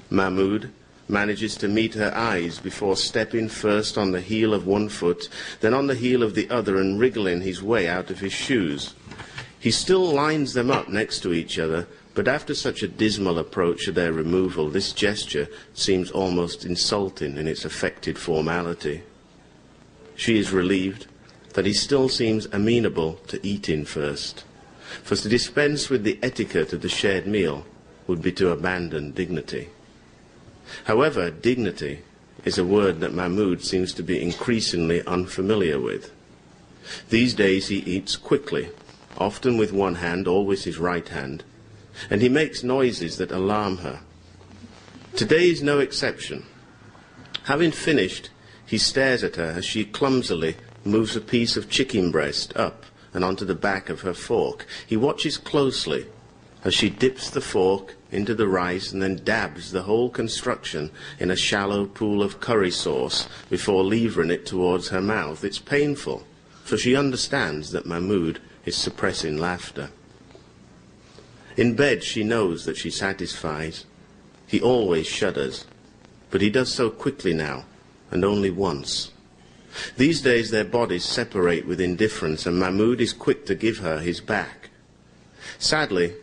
Mahmoud manages to meet her eyes before stepping first on the heel of one foot, then on the heel of the other, and wriggling his way out of his shoes. He still lines them up next to each other, but after such a dismal approach to their removal, this gesture seems almost insulting in its affected formality. She is relieved that he still seems amenable to eating first, for to dispense with the etiquette of the shared meal would be to abandon dignity. However, dignity is a word that Mahmoud seems to be increasingly unfamiliar with. These days he eats quickly, often with one hand, always his right hand, and he makes noises that alarm her. Today is no exception. Having finished, he stares at her as she clumsily moves a piece of chicken breast up and onto the back of her fork. He watches closely as she dips the fork into the rice and then dabs the whole construction in a shallow pool of curry sauce before levering it towards her mouth. It's painful, for she understands that Mahmoud is suppressing laughter. In bed, she knows that she satisfies. He always shudders, but he does so quickly now, and only once. These days their bodies separate with indifference, and Mahmoud is quick to give her his back. Sadly,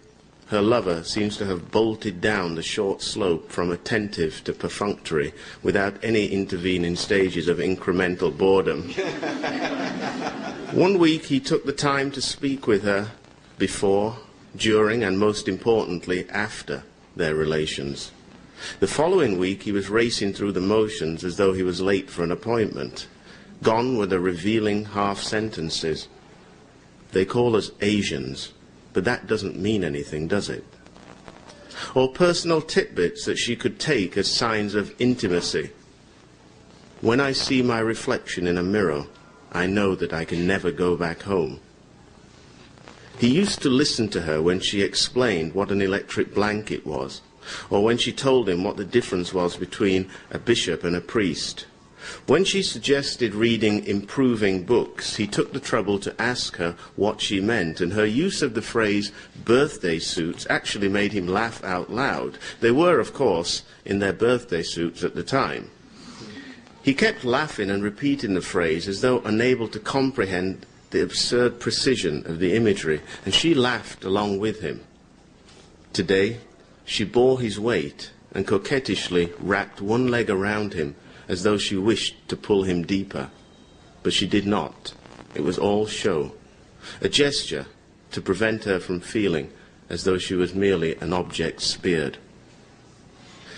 her lover seems to have bolted down the short slope from attentive to perfunctory without any intervening stages of incremental boredom. One week he took the time to speak with her before, during, and most importantly, after their relations. The following week he was racing through the motions as though he was late for an appointment. Gone were the revealing half-sentences. They call us Asians, but that doesn't mean anything, does it? Or personal tidbits that she could take as signs of intimacy. When I see my reflection in a mirror, I know that I can never go back home. He used to listen to her when she explained what an electric blanket was, or when she told him what the difference was between a bishop and a priest. When she suggested reading improving books, he took the trouble to ask her what she meant, and her use of the phrase birthday suits actually made him laugh out loud. They were, of course, in their birthday suits at the time. He kept laughing and repeating the phrase as though unable to comprehend the absurd precision of the imagery, and she laughed along with him. Today, she bore his weight and coquettishly wrapped one leg around him as though she wished to pull him deeper. But she did not. It was all show, a gesture to prevent her from feeling as though she was merely an object speared.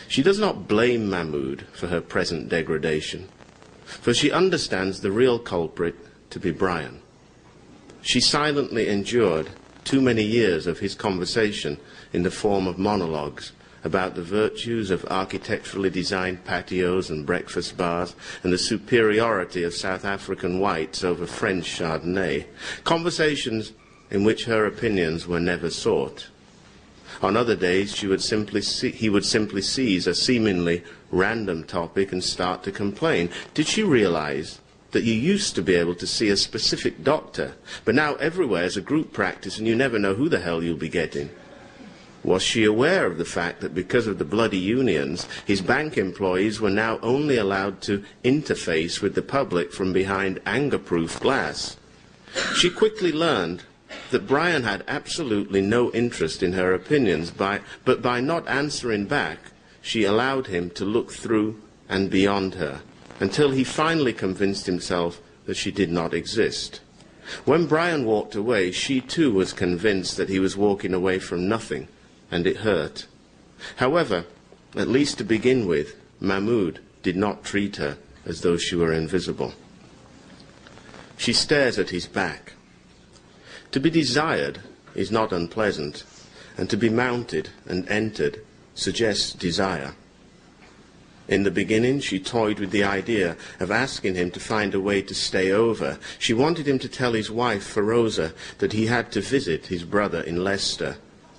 She does not blame Mahmoud for her present degradation, for she understands the real culprit to be Brian. She silently endured too many years of his conversation in the form of monologues about the virtues of architecturally designed patios and breakfast bars and the superiority of South African whites over French Chardonnay, conversations in which her opinions were never sought. On other days, he would simply seize a seemingly random topic and start to complain. Did she realize that you used to be able to see a specific doctor, but now everywhere is a group practice and you never know who the hell you'll be getting? Was she aware of the fact that because of the bloody unions, his bank employees were now only allowed to interface with the public from behind anger-proof glass? She quickly learned that Brian had absolutely no interest in her opinions, but by not answering back, she allowed him to look through and beyond her, until he finally convinced himself that she did not exist. When Brian walked away, she too was convinced that he was walking away from nothing, and it hurt. However, at least to begin with, Mahmoud did not treat her as though she were invisible. She stares at his back. To be desired is not unpleasant, and to be mounted and entered suggests desire. In the beginning, she toyed with the idea of asking him to find a way to stay over. She wanted him to tell his wife, Feroza, that he had to visit his brother in Leicester.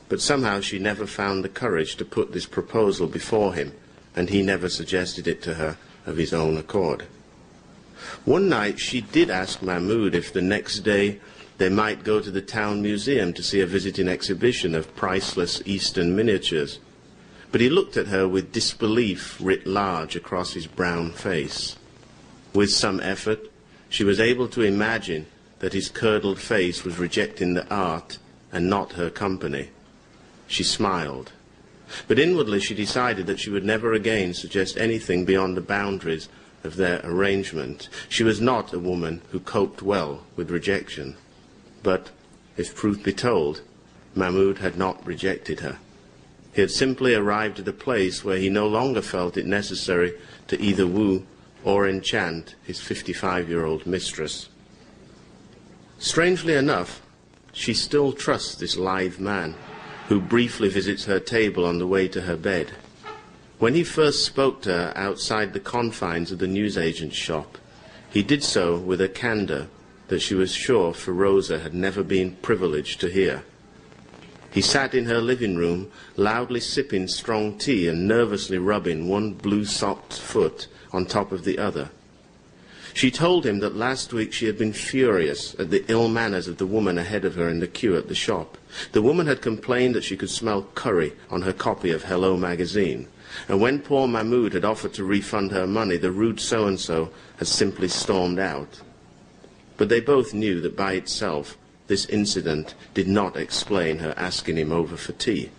But somehow she never found the courage to put this proposal before him, and he never suggested it to her of his own accord. One night she did ask Mahmoud if the next day they might go to the town museum to see a visiting exhibition of priceless Eastern miniatures. But he looked at her with disbelief writ large across his brown face. With some effort, she was able to imagine that his curdled face was rejecting the art and not her company. She smiled. But inwardly she decided that she would never again suggest anything beyond the boundaries of their arrangement. She was not a woman who coped well with rejection. But, if truth be told, Mahmoud had not rejected her. He had simply arrived at a place where he no longer felt it necessary to either woo or enchant his 55-year-old mistress. Strangely enough, she still trusts this lithe man, who briefly visits her table on the way to her bed. When he first spoke to her outside the confines of the newsagent's shop, he did so with a candor that she was sure Feroza had never been privileged to hear. He sat in her living room, loudly sipping strong tea and nervously rubbing one blue-socked foot on top of the other. She told him that last week she had been furious at the ill manners of the woman ahead of her in the queue at the shop. The woman had complained that she could smell curry on her copy of Hello magazine. And when poor Mahmoud had offered to refund her money, the rude so-and-so had simply stormed out. But they both knew that by itself, this incident did not explain her asking him over for tea.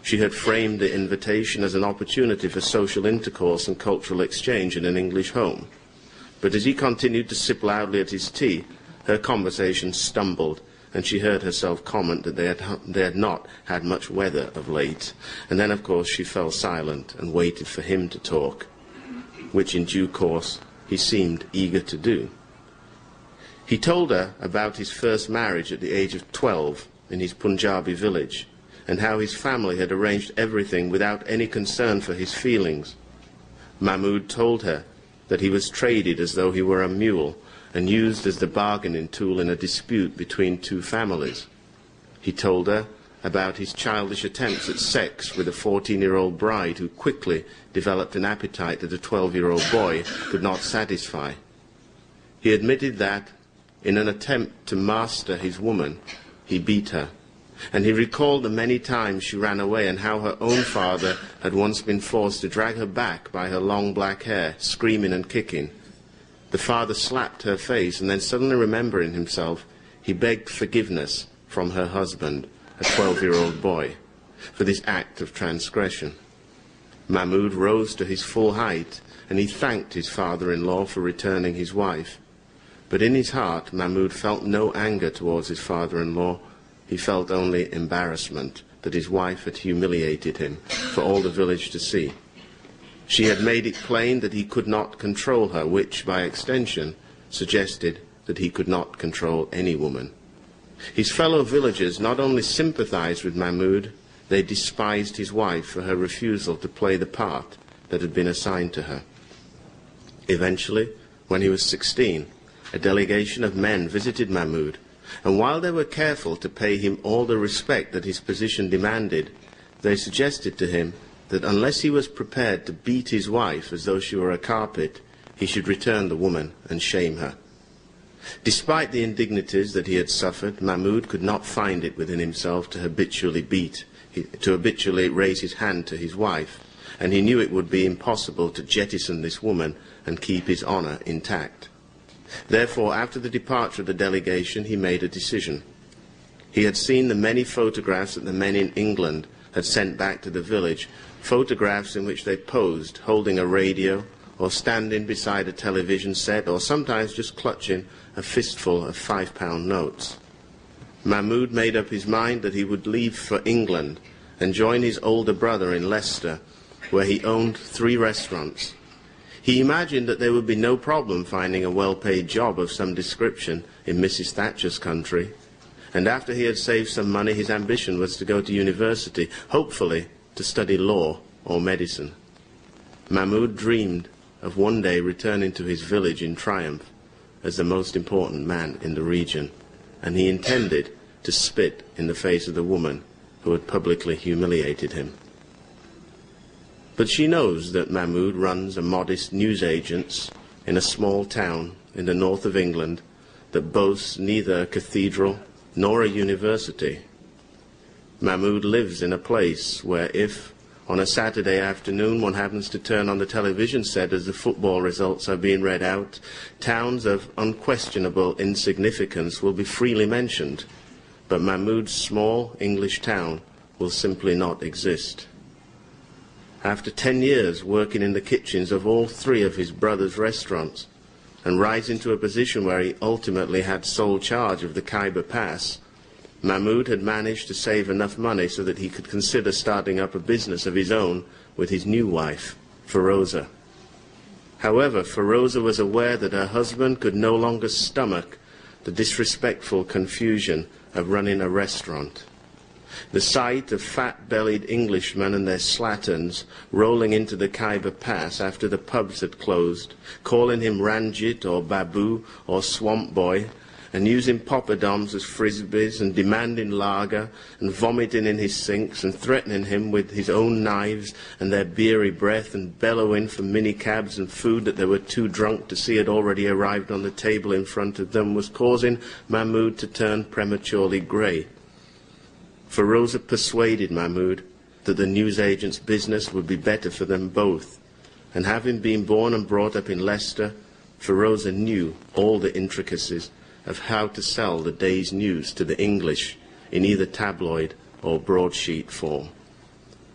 She had framed the invitation as an opportunity for social intercourse and cultural exchange in an English home. But as he continued to sip loudly at his tea, her conversation stumbled, and she heard herself comment that they had not had much weather of late. And then, of course, she fell silent and waited for him to talk, which in due course he seemed eager to do. He told her about his first marriage at the age of 12 in his Punjabi village, and how his family had arranged everything without any concern for his feelings. Mahmoud told her that he was traded as though he were a mule and used as the bargaining tool in a dispute between two families. He told her about his childish attempts at sex with a 14-year-old bride who quickly developed an appetite that a 12-year-old boy could not satisfy. He admitted that, in an attempt to master his woman, he beat her. And he recalled the many times she ran away and how her own father had once been forced to drag her back by her long black hair, screaming and kicking. The father slapped her face, and then suddenly remembering himself, he begged forgiveness from her husband, a 12-year-old boy, for this act of transgression. Mahmoud rose to his full height, and he thanked his father-in-law for returning his wife. But in his heart, Mahmoud felt no anger towards his father-in-law. He felt only embarrassment that his wife had humiliated him for all the village to see. She had made it plain that he could not control her, which, by extension, suggested that he could not control any woman. His fellow villagers not only sympathized with Mahmoud, they despised his wife for her refusal to play the part that had been assigned to her. Eventually, when he was 16, a delegation of men visited Mahmoud, and while they were careful to pay him all the respect that his position demanded, they suggested to him that unless he was prepared to beat his wife as though she were a carpet, he should return the woman and shame her. Despite the indignities that he had suffered, Mahmoud could not find it within himself to habitually beat to habitually raise his hand to his wife, and he knew it would be impossible to jettison this woman and keep his honor intact. Therefore, after the departure of the delegation, he made a decision. He had seen the many photographs that the men in England had sent back to the village, photographs in which they posed holding a radio or standing beside a television set, or sometimes just clutching a fistful of £5 notes. Mahmoud made up his mind that he would leave for England and join his older brother in Leicester, where he owned 3 restaurants. He imagined that there would be no problem finding a well-paid job of some description in Mrs. Thatcher's country, and after he had saved some money, his ambition was to go to university, hopefully to study law or medicine. Mahmoud dreamed of one day returning to his village in triumph as the most important man in the region, and he intended to spit in the face of the woman who had publicly humiliated him. But she knows that Mahmoud runs a modest newsagent's in a small town in the north of England that boasts neither a cathedral nor a university. Mahmoud lives in a place where if, on a Saturday afternoon, one happens to turn on the television set as the football results are being read out, towns of unquestionable insignificance will be freely mentioned, but Mahmoud's small English town will simply not exist. After 10 years working in the kitchens of all 3 of his brother's restaurants, and rising to a position where he ultimately had sole charge of the Khyber Pass, Mahmoud had managed to save enough money so that he could consider starting up a business of his own with his new wife, Feroza. However, Feroza was aware that her husband could no longer stomach the disrespectful confusion of running a restaurant. The sight of fat-bellied Englishmen and their slatterns rolling into the Khyber Pass after the pubs had closed, calling him Ranjit or Babu or Swamp Boy, and using poppadoms as frisbees and demanding lager and vomiting in his sinks and threatening him with his own knives and their beery breath and bellowing for minicabs and food that they were too drunk to see had already arrived on the table in front of them was causing Mahmoud to turn prematurely grey. Feroza persuaded Mahmoud that the newsagent's business would be better for them both, and having been born and brought up in Leicester, Feroza knew all the intricacies of how to sell the day's news to the English in either tabloid or broadsheet form.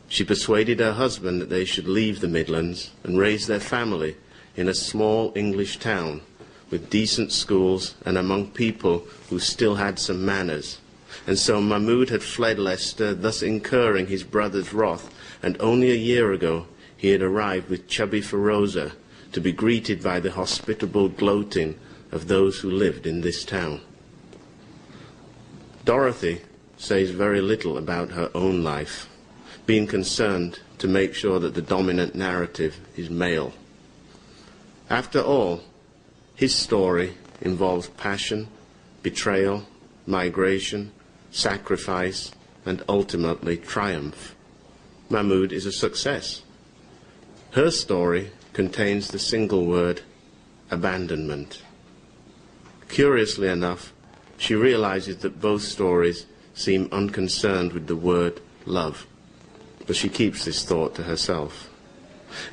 She persuaded her husband that they should leave the Midlands and raise their family in a small English town with decent schools and among people who still had some manners. And so Mahmoud had fled Leicester, thus incurring his brother's wrath, and only a year ago he had arrived with chubby Feroza to be greeted by the hospitable gloating of those who lived in this town. Dorothy says very little about her own life, being concerned to make sure that the dominant narrative is male. After all, his story involves passion, betrayal, migration, sacrifice, and ultimately triumph. Mahmoud is a success. Her story contains the single word, abandonment. Curiously enough, she realizes that both stories seem unconcerned with the word love, but she keeps this thought to herself.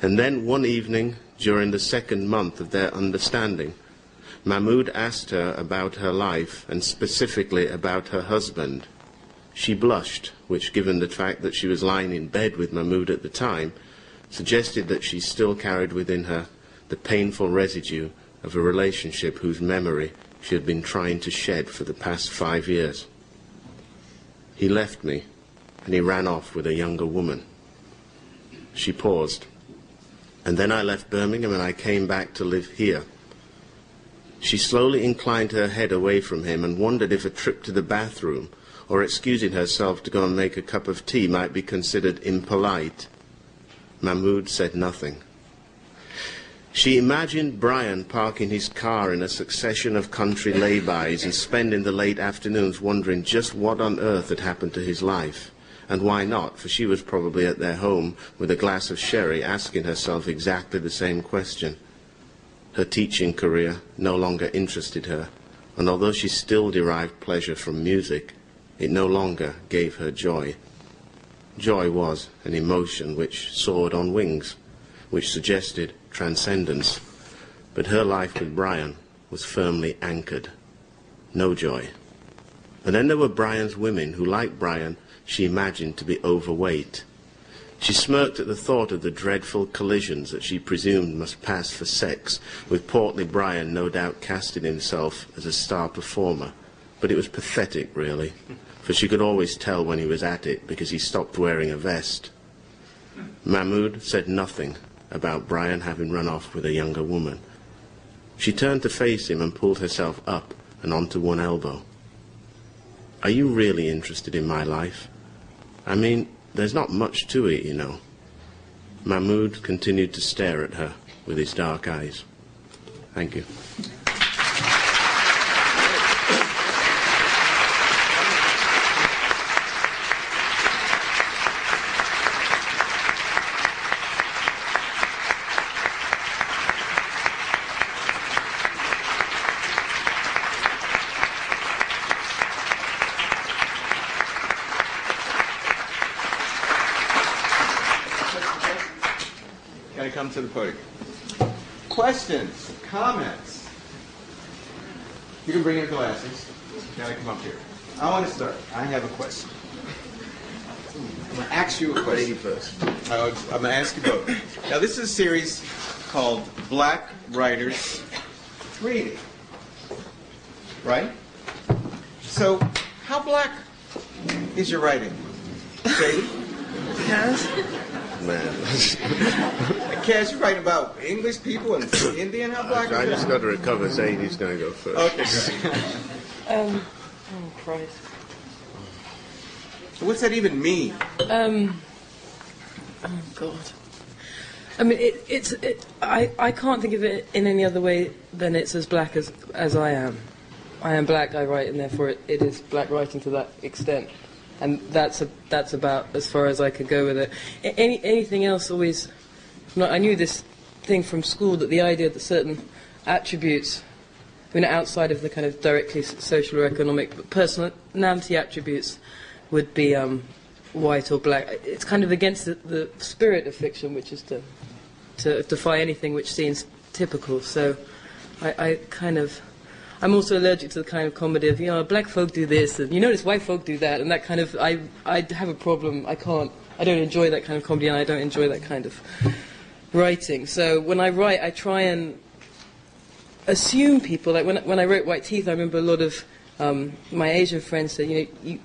And then one evening, during the 2nd month of their understanding, Mahmoud asked her about her life, and specifically about her husband. She blushed, which, given the fact that she was lying in bed with Mahmoud at the time, suggested that she still carried within her the painful residue of a relationship whose memory she had been trying to shed for the past 5 years. He left me, and he ran off with a younger woman. She paused. And then I left Birmingham and I came back to live here. She slowly inclined her head away from him and wondered if a trip to the bathroom or excusing herself to go and make a cup of tea might be considered impolite. Mahmoud said nothing. She imagined Brian parking his car in a succession of country lay-bys and spending the late afternoons wondering just what on earth had happened to his life. And why not, for she was probably at their home with a glass of sherry asking herself exactly the same question. Her teaching career no longer interested her, and although she still derived pleasure from music, it no longer gave her joy. Joy was an emotion which soared on wings, which suggested transcendence. But her life with Brian was firmly anchored. No joy. And then there were Brian's women who, like Brian, she imagined to be overweight. She smirked at the thought of the dreadful collisions that she presumed must pass for sex, with portly Brian no doubt casting himself as a star performer. But it was pathetic, really, for she could always tell when he was at it because he stopped wearing a vest. Mahmoud said nothing about Brian having run off with a younger woman. She turned to face him and pulled herself up and onto one elbow. Are you really interested in my life? I mean, there's not much to it, you know. Mahmoud continued to stare at her with his dark eyes. Thank you. Come to the podium. Questions, comments? You can bring your glasses. Can I come up here? I want to start. I have a question. I'm going to ask you a question. Lady first. I'm going to ask you both. Now, this is a series called Black Writers Reading. Right? So, how black is your writing? Sadie? Yes? Man. Cass, you're writing about English people and Indian. How black I is just that? got to recover. Zadie's going to go first. Okay, great. Oh, Christ. So what's that even mean? Oh, God. I mean, I can't think of it in any other way than it's as black as I am. I am black, I write, and therefore it is black writing to that extent. And that's about as far as I could go with it. Anything else always... I knew this thing from school, that the idea that certain attributes, I mean, outside of the kind of directly social or economic, but personality attributes would be white or black. It's kind of against the spirit of fiction, which is to defy anything which seems typical. So I'm also allergic to the kind of comedy of, black folk do this, and you notice white folk do that, and that kind of, I have a problem. I don't enjoy that kind of comedy, and I don't enjoy that kind of writing. So when I write, I try and assume people. Like when I wrote White Teeth, I remember a lot of my Asian friends said, you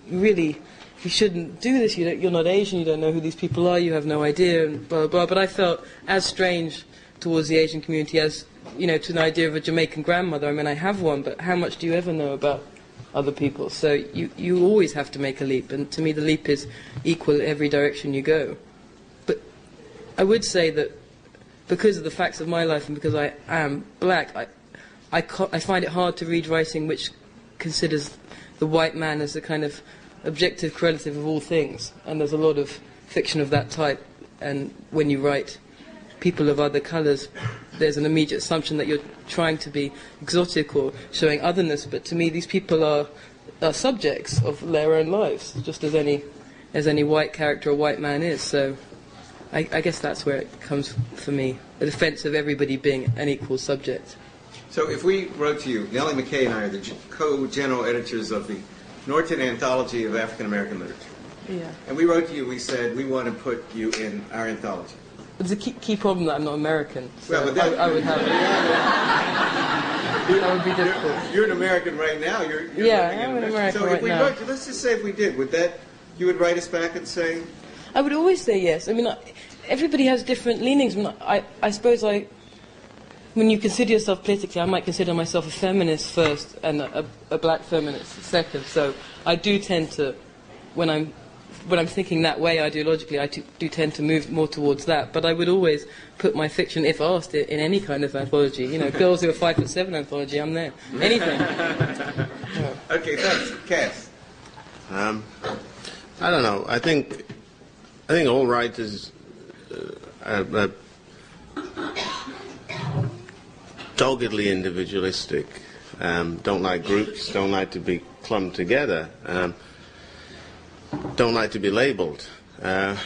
shouldn't do this. You're not Asian. You don't know who these people are. You have no idea, and blah, blah, blah. But I felt as strange towards the Asian community as, to an idea of a Jamaican grandmother. I mean, I have one, but how much do you ever know about other people? So you always have to make a leap, and to me the leap is equal every direction you go. But I would say that because of the facts of my life and because I am black, I find it hard to read writing which considers the white man as a kind of objective correlative of all things. And there's a lot of fiction of that type, and when you write people of other colours, there's an immediate assumption that you're trying to be exotic or showing otherness, but to me these people are subjects of their own lives, just as any white character or white man is. So I guess that's where it comes for me, the defence of everybody being an equal subject. So if we wrote to you, Nellie McKay and I are the co-general editors of the Norton Anthology of African American Literature. Yeah. And we wrote to you, we said, we want to put you in our anthology. It's a key problem that I'm not American, so well, but I would have it. That would be difficult. You're an American right now. You're I'm an American so right if we now. Wrote, let's just say if we did, you would write us back and say? I would always say yes. I mean, everybody has different leanings. I suppose when you consider yourself politically, I might consider myself a feminist first and a black feminist second. So I do tend to, when I'm thinking that way ideologically, I do tend to move more towards that. But I would always put my fiction, if asked, in any kind of anthology. Girls who are 5'7" anthology, I'm there. Anything. Okay, thanks. Cass. I don't know. I think all writers are doggedly individualistic. Don't like groups. Don't like to be clumped together. Don't like to be labelled. I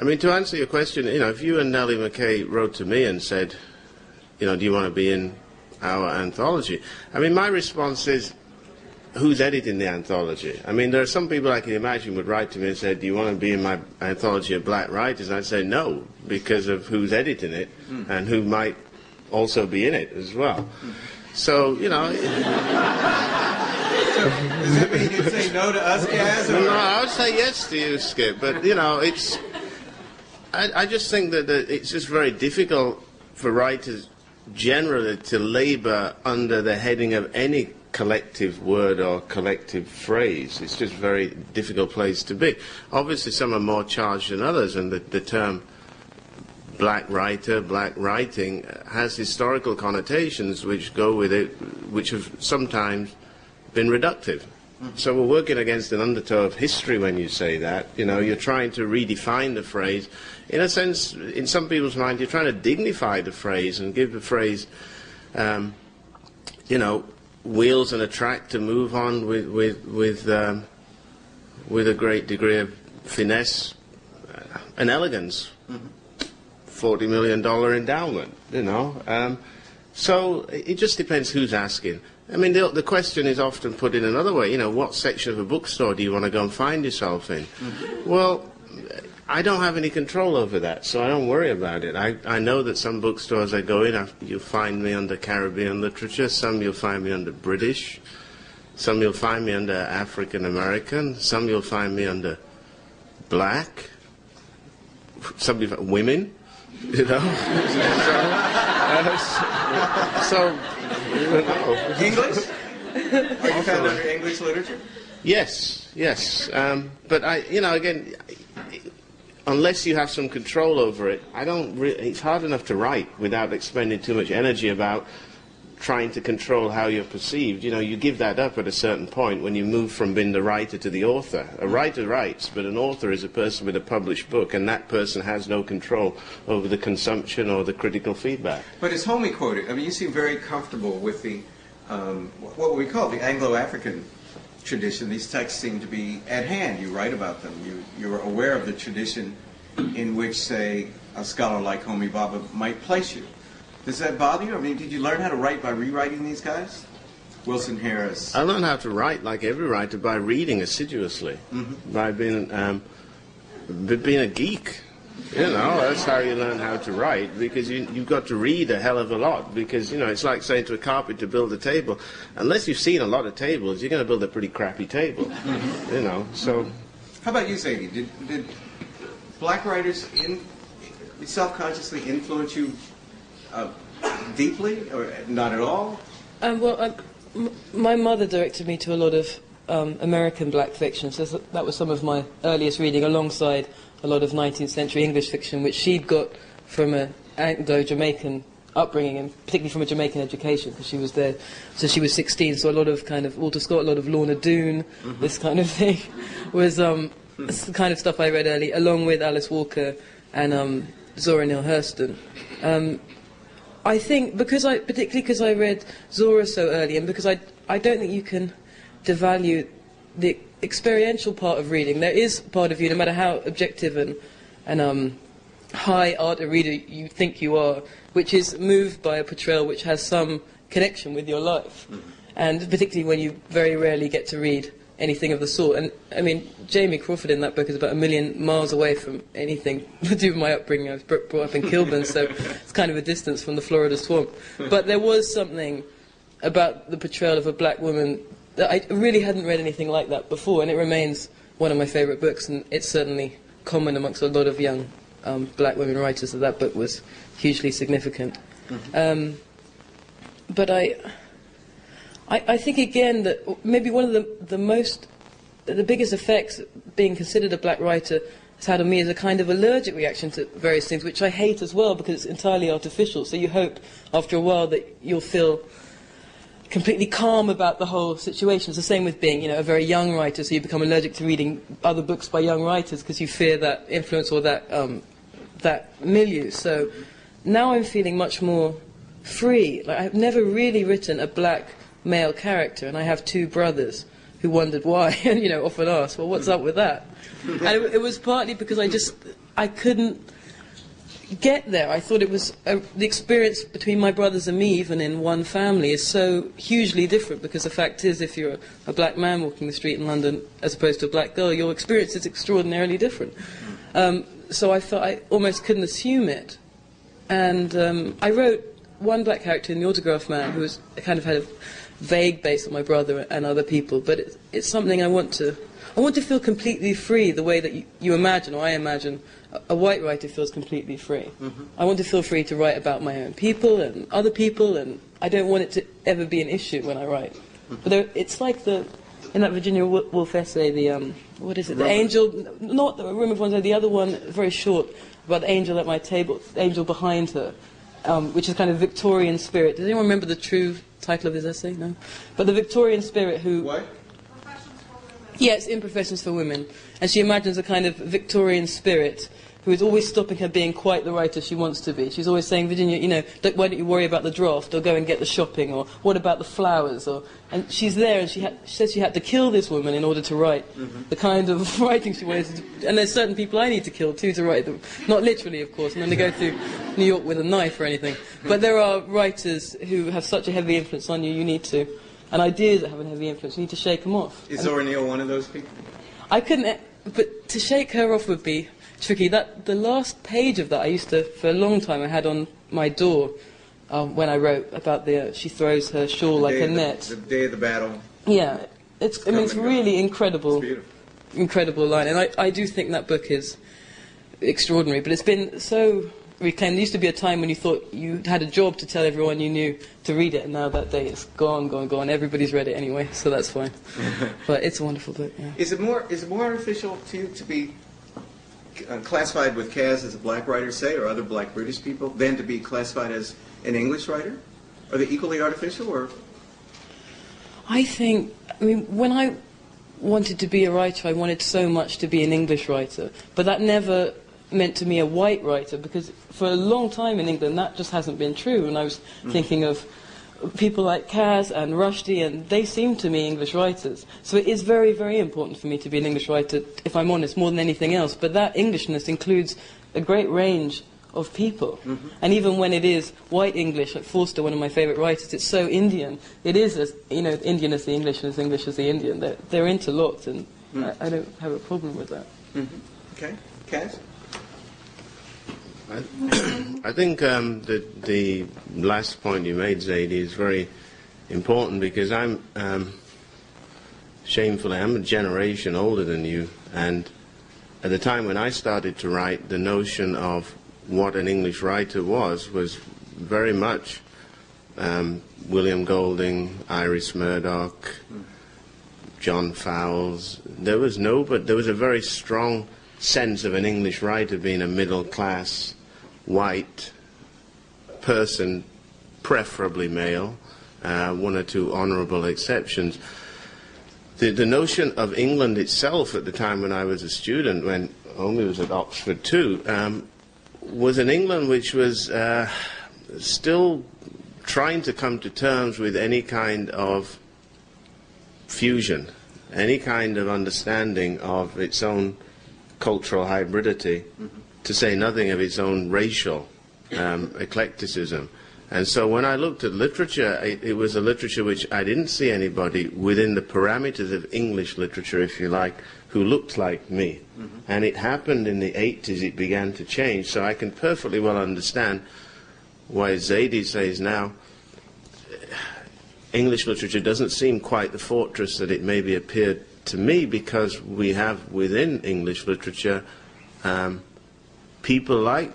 mean, to answer your question, if you and Nellie McKay wrote to me and said, do you want to be in our anthology? I mean, my response is, who's editing the anthology? I mean, there are some people I can imagine would write to me and say, do you want to be in my anthology of black writers? And I'd say no, because of who's editing it and who might also be in it as well. So, Does that mean you'd say no to us, Gaz? No, I would say yes to you, Skip. But, it's... I just think that it's just very difficult for writers generally to labor under the heading of any collective word or collective phrase. It's just a very difficult place to be. Obviously, some are more charged than others, and the term black writer, black writing has historical connotations which go with it, which have sometimes been reductive. So we're working against an undertow of history when you say that. You're trying to redefine the phrase. In a sense, in some people's mind, you're trying to dignify the phrase and give the phrase, wheels and a track to move on with a great degree of finesse and elegance. $40 million endowment, So it just depends who's asking. I mean, the question is often put in another way. What section of a bookstore do you want to go and find yourself in? Well, I don't have any control over that, so I don't worry about it. I know that some bookstores I go in, you'll find me under Caribbean literature, some you'll find me under British, some you'll find me under African American, some you'll find me under black, some you'll find women, so English? Are you found under English literature? Yes. But again, unless you have some control over it, it's hard enough to write without expending too much energy about trying to control how you're perceived. You give that up at a certain point when you move from being the writer to the author. A writer writes, but an author is a person with a published book, and that person has no control over the consumption or the critical feedback. But as Homie quoted, I mean, you seem very comfortable with the, what we call the Anglo-African tradition. These texts seem to be at hand. You write about them. You're aware of the tradition in which, say, a scholar like Homi Bhabha might place you. Does that bother you? I mean, did you learn how to write by rewriting these guys? Wilson Harris. I learned how to write like every writer by reading assiduously, by being a geek. That's how you learn how to write, because you've got to read a hell of a lot, because, it's like saying to a carpenter, build a table. Unless you've seen a lot of tables, you're going to build a pretty crappy table, so... How about you, Zadie? Did black writers self-consciously influence you deeply, or not at all? My mother directed me to a lot of American black fiction, so that was some of my earliest reading, alongside a lot of 19th century English fiction, which she'd got from an Anglo-Jamaican upbringing, and particularly from a Jamaican education, because she was there, so she was 16, so a lot of kind of Walter Scott, a lot of Lorna Doone, this kind of thing, was the kind of stuff I read early, along with Alice Walker and Zora Neale Hurston. I think, particularly because I read Zora so early, and because I don't think you can devalue the experiential part of reading. There is part of you, no matter how objective and high art a reader you think you are, which is moved by a portrayal which has some connection with your life. And particularly when you very rarely get to read anything of the sort. And I mean, Jamie Crawford in that book is about a million miles away from anything to do with my upbringing. I was brought up in Kilburn, so it's kind of a distance from the Florida swamp. But there was something about the portrayal of a black woman that I really hadn't read anything like that before, and it remains one of my favourite books, and it's certainly common amongst a lot of young black women writers that book was hugely significant. But I think again that maybe one of the biggest effects being considered a black writer has had on me is a kind of allergic reaction to various things, which I hate as well because it's entirely artificial. So you hope after a while that you'll feel completely calm about the whole situation. It's the same with being, a very young writer, so you become allergic to reading other books by young writers because you fear that influence or that milieu. So now I'm feeling much more free. Like, I've never really written a black male character, and I have two brothers who wondered why, and often asked, well, what's up with that? And it was partly because I couldn't get there. I thought it was the experience between my brothers and me, even in one family, is so hugely different, because the fact is, if you're a black man walking the street in London as opposed to a black girl, your experience is extraordinarily different. So I felt I almost couldn't assume it. And I wrote one black character in The Autograph Man who was kind of had a vague base on my brother and other people, but it's something I want to feel completely free, the way that you imagine, or I imagine, a white writer feels completely free. I want to feel free to write about my own people and other people, and I don't want it to ever be an issue when I write. But it's like in that Virginia Woolf essay, what is it, the angel, not the Room of One's Own, the other one, very short, about the angel at my table, the angel behind her, which is kind of Victorian spirit. Does anyone remember the true title of his essay? No? But the Victorian spirit who... What? Yes, in Professions for Women. And she imagines a kind of Victorian spirit who is always stopping her being quite the writer she wants to be. She's always saying, Virginia, why don't you worry about the draft, or go and get the shopping, or what about the flowers? And she's there, and she says she had to kill this woman in order to write the kind of writing she wanted to do. And there's certain people I need to kill, too, to write them. Not literally, of course, and then they go through New York with a knife or anything. But there are writers who have such a heavy influence on you, you need to... And ideas that have a heavy influence, you need to shake them off. Is Zora Neale one of those people? I couldn't... But to shake her off would be... tricky. The last page of that I used to, for a long time, I had on my door when I wrote about she throws her shawl like a net. The day of the battle. Yeah, it's really incredible. It's beautiful. Incredible line, and I do think that book is extraordinary. But it's been so reclaimed. There used to be a time when you thought you had a job to tell everyone you knew to read it, and now that day is gone. Everybody's read it anyway, so that's fine. But it's a wonderful book. Yeah. Is it more artificial to you to be classified with Kaz as a black writer, say, or other black British people, than to be classified as an English writer? Are they equally artificial, or? When I wanted to be a writer, I wanted so much to be an English writer, but that never meant to me a white writer, because for a long time in England that just hasn't been true, and I was thinking of people like Kaz and Rushdie, and they seem to me English writers. So it is very, very important for me to be an English writer, if I'm honest, more than anything else. But that Englishness includes a great range of people. And even when it is white English, like Forster, one of my favourite writers, it's so Indian. It is as Indian as the English and as English as the Indian. They're interlocked, and I don't have a problem with that. Okay, Kaz? I think the last point you made, Zadie, is very important, because I'm a generation older than you, and at the time when I started to write, the notion of what an English writer was very much William Golding, Iris Murdoch, John Fowles. There was a very strong sense of an English writer being a middle-class, white person, preferably male, one or two honourable exceptions. The notion of England itself at the time when I was a student, when Omi was at Oxford too, was an England which was still trying to come to terms with any kind of fusion, any kind of understanding of its own cultural hybridity, to say nothing of its own racial eclecticism. And so when I looked at literature, it was a literature which I didn't see anybody within the parameters of English literature, if you like, who looked like me. And it happened in the 80s, it began to change. So I can perfectly well understand why Zadie says now, English literature doesn't seem quite the fortress that it maybe appeared to me, because we have within English literature people like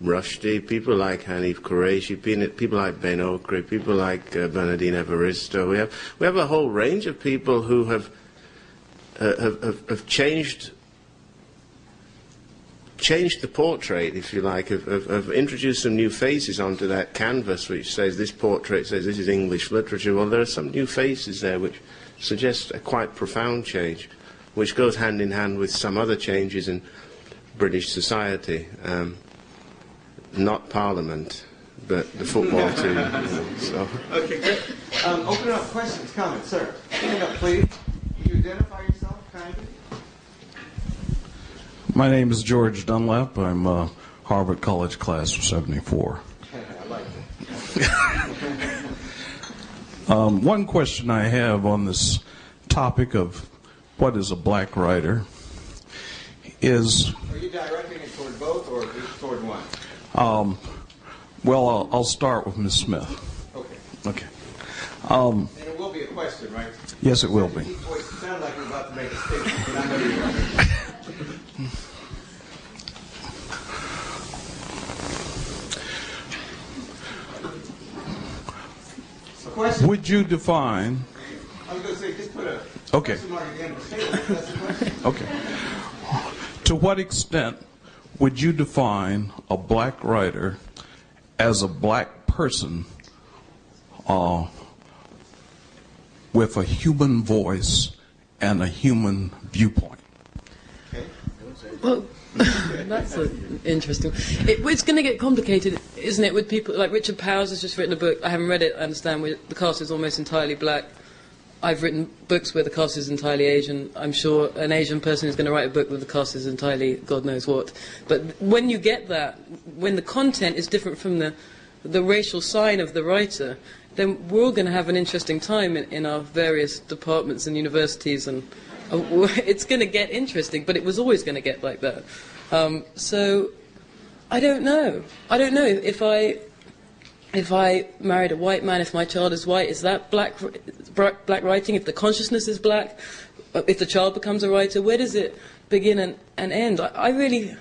Rushdie, people like Hanif Qureshi, people like Ben Okri, people like Bernardine Evaristo. We have a whole range of people who have changed the portrait, if you like, have introduced some new faces onto that canvas which says this portrait says this is English literature. Well, there are some new faces there which suggest a quite profound change, which goes hand in hand with some other changes in British society. Not Parliament, but the football team. So. Okay, good. Open it up. Questions, comments, sir? Stand up, please. Can you identify yourself, kindly? My name is George Dunlap. I'm a Harvard College class of 74. I like it. One question I have on this topic of what is a black writer is... Are you directing it toward both or just toward one? Well, I'll start with Ms. Smith. Okay. Okay. And it will be a question, right? Yes, it will be. It sounds like you're about to make a statement, but I know you won't. Would you define... I was going to say, just put a Okay. question mark at the end of the statement. That's the question. Okay. To what extent would you define a black writer as a black person with a human voice and a human viewpoint? Okay. Well, that's interesting. It's going to get complicated, isn't it, with people like Richard Powers has just written a book. I haven't read it. I understand where the cast is almost entirely black. I've written books where the cast is entirely Asian. I'm sure an Asian person is going to write a book where the cast is entirely God knows what. But when you get that, when the content is different from the racial sign of the writer, then we're all going to have an interesting time in our various departments and universities, and it's going to get interesting, but it was always going to get like that. So I don't know. I don't know if I married a white man, if my child is white, is that black writing? If the consciousness is black, if the child becomes a writer, where does it begin and end? I really...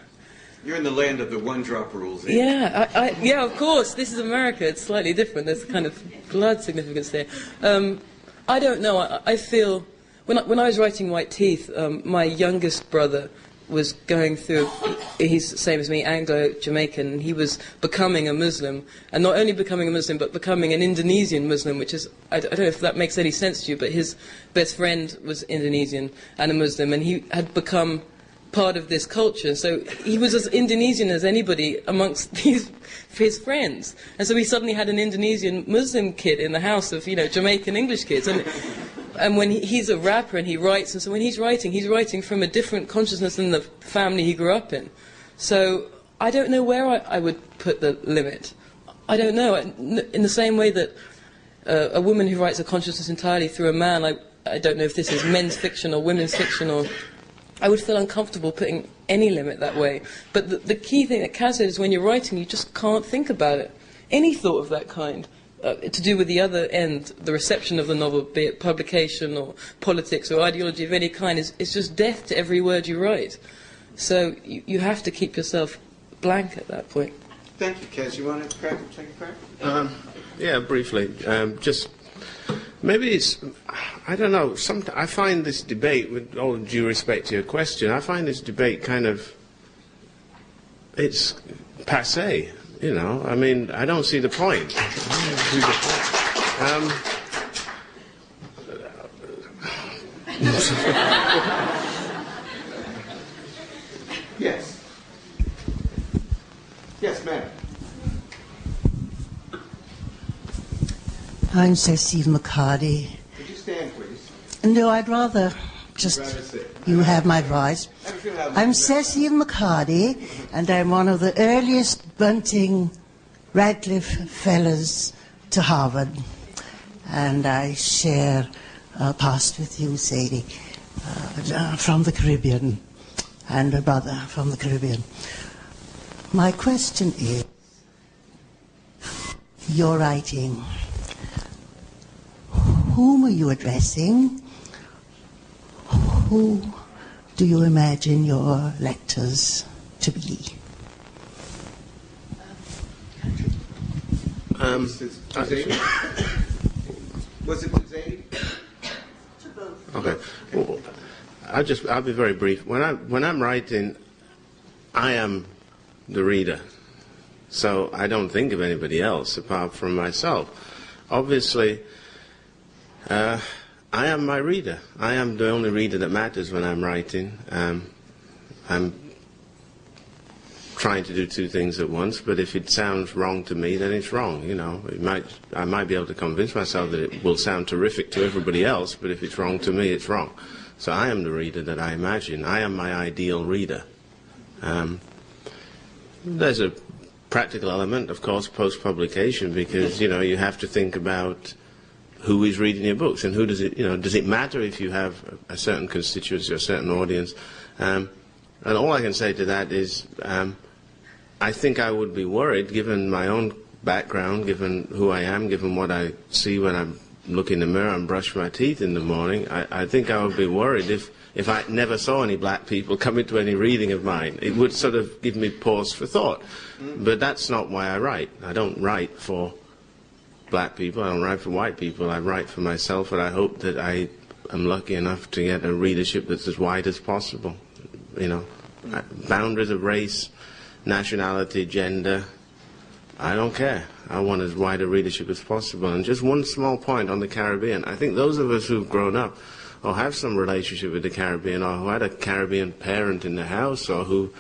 You're in the land of the one-drop rules. Yeah, yeah, of course. This is America. It's slightly different. There's kind of blood significance there. I don't know. I feel... When I was writing White Teeth, my youngest brother was going through... He's the same as me, Anglo-Jamaican, and he was becoming a Muslim. And not only becoming a Muslim, but becoming an Indonesian Muslim, which is... I don't know if that makes any sense to you, but his best friend was Indonesian and a Muslim, and he had become part of this culture. So he was as Indonesian as anybody amongst his friends. And so he suddenly had an Indonesian Muslim kid in the house of, Jamaican English kids. And when he's a rapper and he writes, and so when he's writing from a different consciousness than the family he grew up in. So I don't know where I would put the limit. I don't know. In the same way that a woman who writes a consciousness entirely through a man, I don't know if this is men's fiction or women's fiction, or I would feel uncomfortable putting any limit that way. But the key thing that Kaz said is when you're writing, you just can't think about it. Any thought of that kind, to do with the other end, the reception of the novel, be it publication or politics or ideology of any kind, is just death to every word you write. So you have to keep yourself blank at that point. Thank you, Kaz. You want to take a crack? Yeah, briefly. Just maybe it's, I don't know, I find this debate, with all due respect to your question, I find this debate kind of, it's passé, I mean, I don't see the point. Yes. Yes, ma'am. I'm Cecile McCarty. Could you stand, please? No, I'd rather just you have my voice. I'm Cecile McCarty, and I'm one of the earliest Bunting Radcliffe fellows to Harvard. And I share a past with you, Sadie, from the Caribbean, and a brother from the Caribbean. My question is, your writing, whom are you addressing? Who do you imagine your lectors to be? Was it to Zadie? Okay. Well, I'll be very brief. When I'm writing, I am the reader. So I don't think of anybody else apart from myself. Obviously, I am my reader. I am the only reader that matters when I'm writing. I'm trying to do two things at once, but if it sounds wrong to me, then it's wrong. You know, I might be able to convince myself that it will sound terrific to everybody else, but if it's wrong to me, it's wrong. So I am the reader that I imagine. I am my ideal reader. There's a practical element, of course, post-publication, because, you know, you have to think about who is reading your books and who does it, you know, does it matter if you have a certain constituency or a certain audience? And all I can say to that is, I think I would be worried, given my own background, given who I am, given what I see when I look in the mirror and brush my teeth in the morning. I think I would be worried if I never saw any black people come into any reading of mine. It would sort of give me pause for thought. But that's not why I write. I don't write for black people, I don't write for white people. I write for myself, and I hope that I am lucky enough to get a readership that's as wide as possible. You know, boundaries of race, nationality, gender, I don't care. I want as wide a readership as possible. And just one small point on the Caribbean. I think those of us who've grown up or have some relationship with the Caribbean, or who had a Caribbean parent in the house, or who...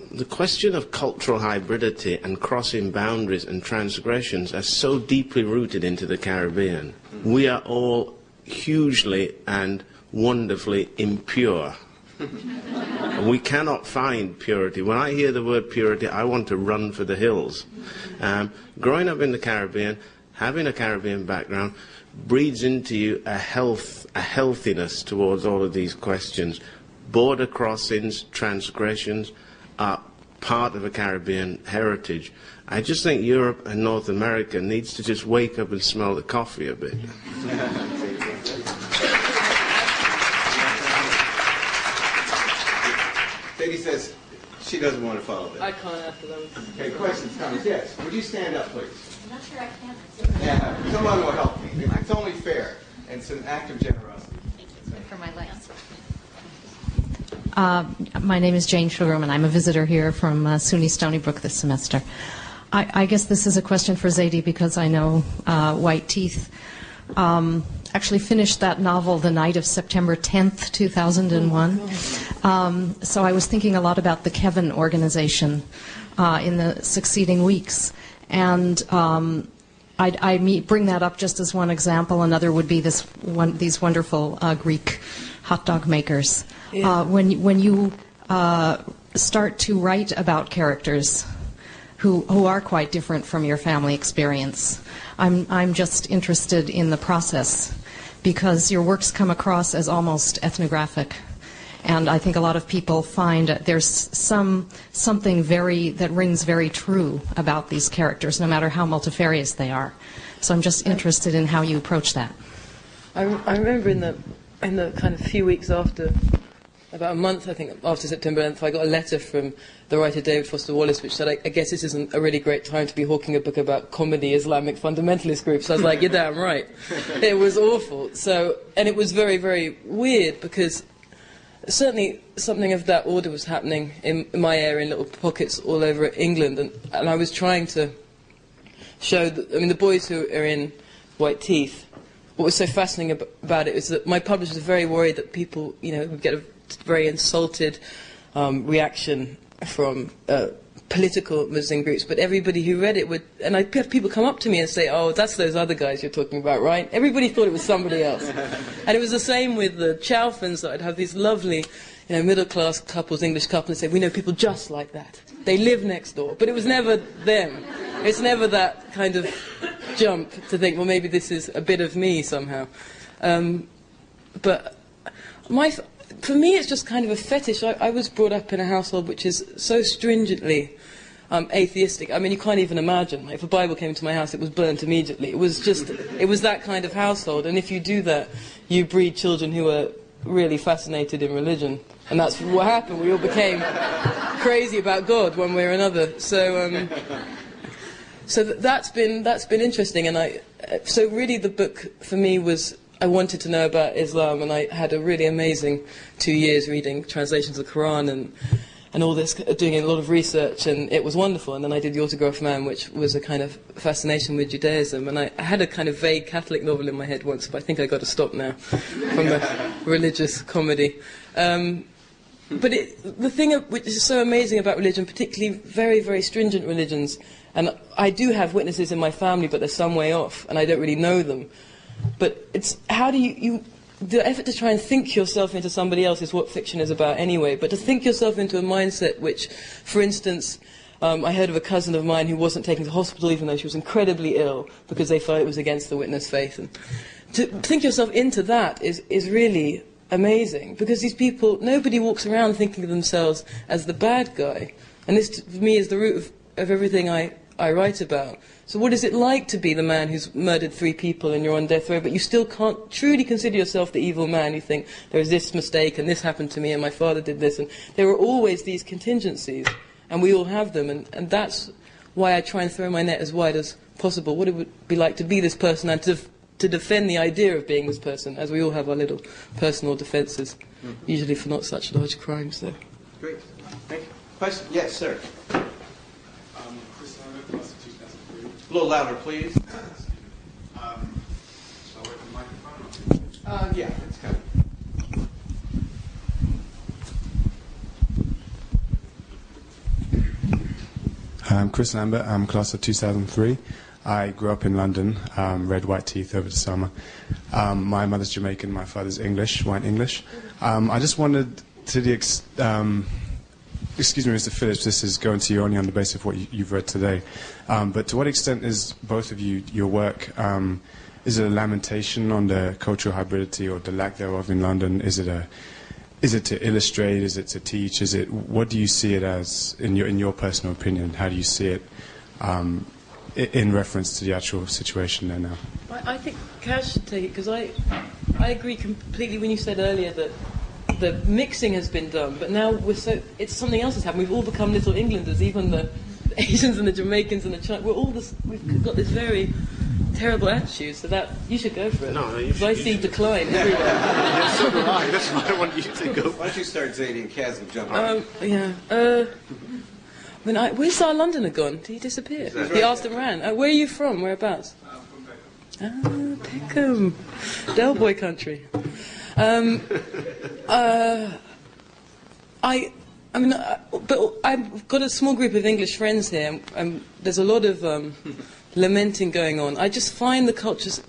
The question of cultural hybridity and crossing boundaries and transgressions are so deeply rooted into the Caribbean. We are all hugely and wonderfully impure. We cannot find purity. When I hear the word purity, I want to run for the hills. Growing up in the Caribbean, having a Caribbean background, breeds into you a healthiness towards all of these questions. Border crossings, transgressions are part of a Caribbean heritage. I just think Europe and North America needs to just wake up and smell the coffee a bit. Sadie says she doesn't want to follow that. I can't after that. Okay, questions, comments? Yes. Would you stand up, please? I'm not sure I can. Yeah, someone will help me. It's only fair, and it's an act of generosity. Thank you. It's good for my legs. My name is Jane Shulgrim, and I'm a visitor here from SUNY Stony Brook this semester. I guess this is a question for Zadie, because I know White Teeth actually finished that novel the night of September 10th, 2001. So I was thinking a lot about the Kevin organization in the succeeding weeks. And I bring that up just as one example. Another would be these wonderful Greek hot dog makers. Yeah. When you start to write about characters who are quite different from your family experience, I'm just interested in the process, because your works come across as almost ethnographic. And I think a lot of people find there's something that rings very true about these characters, no matter how multifarious they are. So I'm just interested in how you approach that. I remember in the kind of few weeks after, about a month, I think, after September 11th, I got a letter from the writer David Foster Wallace, which said, I guess this isn't a really great time to be hawking a book about comedy Islamic fundamentalist groups. I was like, you're damn right. It was awful. And it was very, very weird, because certainly something of that order was happening in my area, in little pockets all over England, and I was trying to show that, I mean, the boys who are in White Teeth, what was so fascinating about it is that my publishers were very worried that people, would get a very insulted reaction from political Muslim groups, but everybody who read it would, and I'd have people come up to me and say, oh, that's those other guys you're talking about, right? Everybody thought it was somebody else. And it was the same with the Chalfins, that I'd have these lovely, middle-class couples, English couples, and say, we know people just like that. They live next door. But it was never them. It's never that kind of jump to think, well, maybe this is a bit of me somehow. But for me, it's just kind of a fetish. I was brought up in a household which is so stringently atheistic. I mean, you can't even imagine. If a Bible came into my house, it was burnt immediately. It was that kind of household. And if you do that, you breed children who are really fascinated in religion. And that's what happened. We all became crazy about God one way or another. So that's been interesting. And so really the book for me was, I wanted to know about Islam, and I had a really amazing 2 years reading translations of the Quran and all this, doing a lot of research, and it was wonderful. And then I did The Autographed Man, which was a kind of fascination with Judaism. And I had a kind of vague Catholic novel in my head once, but I think I got to stop now from the religious comedy. But the thing which is so amazing about religion, particularly very, very stringent religions, and I do have witnesses in my family, but they're some way off, and I don't really know them. But it's how do the effort to try and think yourself into somebody else is what fiction is about anyway. But to think yourself into a mindset which, for instance, I heard of a cousin of mine who wasn't taken to hospital even though she was incredibly ill because they felt it was against the witness faith. And to think yourself into that is really amazing, because these people, nobody walks around thinking of themselves as the bad guy. And this, for me, is the root of everything I write about. So what is it like to be the man who's murdered 3 people and you're on death row, but you still can't truly consider yourself the evil man? You think, there was this mistake and this happened to me and my father did this. And there are always these contingencies, and we all have them. And that's why I try and throw my net as wide as possible. What it would be like to be this person and to defend the idea of being this person, as we all have our little personal defences, usually for not such large crimes, though. Great. Thank you. Question? Yes, sir. A little louder, please. Shall I work the microphone? Yeah, it's kind of. I'm Chris Lambert. I'm class of 2003. I grew up in London, red, white teeth over the summer. My mother's Jamaican, my father's English, white English. I just wondered, to the excuse me, Mr. Phillips, this is going to you only on the basis of what you've read today. But to what extent is both of you, your work, is it a lamentation on the cultural hybridity or the lack thereof in London? Is it to illustrate? Is it to teach? What do you see it as in your personal opinion? How do you see it in reference to the actual situation there now? I think Kaz should take it, because I agree completely when you said earlier that the mixing has been done, but now it's something else has happened. We've all become little Englanders, even the Asians and the Jamaicans and the Chinese. We've got this very terrible attitude, so that you should go for it. No, you because I see decline everywhere. Yes, so do I. That's why I want you to go. Why don't you start, Zadie, and Kaz will jump on. Where's our Londoner gone? Did he disappear? He asked and ran. Where are you from? Whereabouts? From Peckham. Del Boy country. But I've got a small group of English friends here, and there's a lot of lamenting going on. I just find the cultures.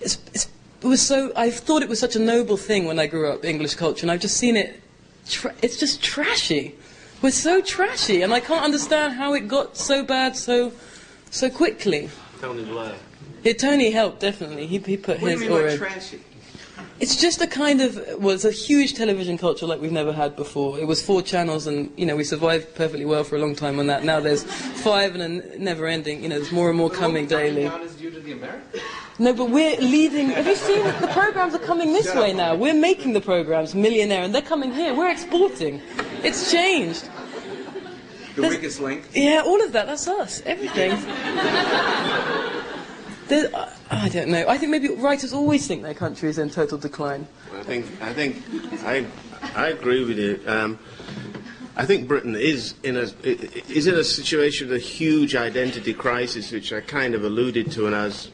I thought it was such a noble thing when I grew up, English culture, and I've just seen it. It's just trashy. We're so trashy, and I can't understand how it got so bad so quickly. Tony Blair. Yeah, Tony helped, definitely. He put what his. do you mean by trashy? It's just a kind of, it's a huge television culture like we've never had before. It was 4 channels, and, we survived perfectly well for a long time on that. Now there's 5 and a never ending, there's more and more coming daily. Is due to the Americans? No, but we're leading. Have you seen the programs are coming this way now? We're making the programs, Millionaire, and they're coming here. We're exporting. It's changed. The weakest link? Yeah, all of that. That's us. Everything. I don't know. I think maybe writers always think their country is in total decline. I agree with you. I think Britain is in a situation of a huge identity crisis, which I kind of alluded to when I was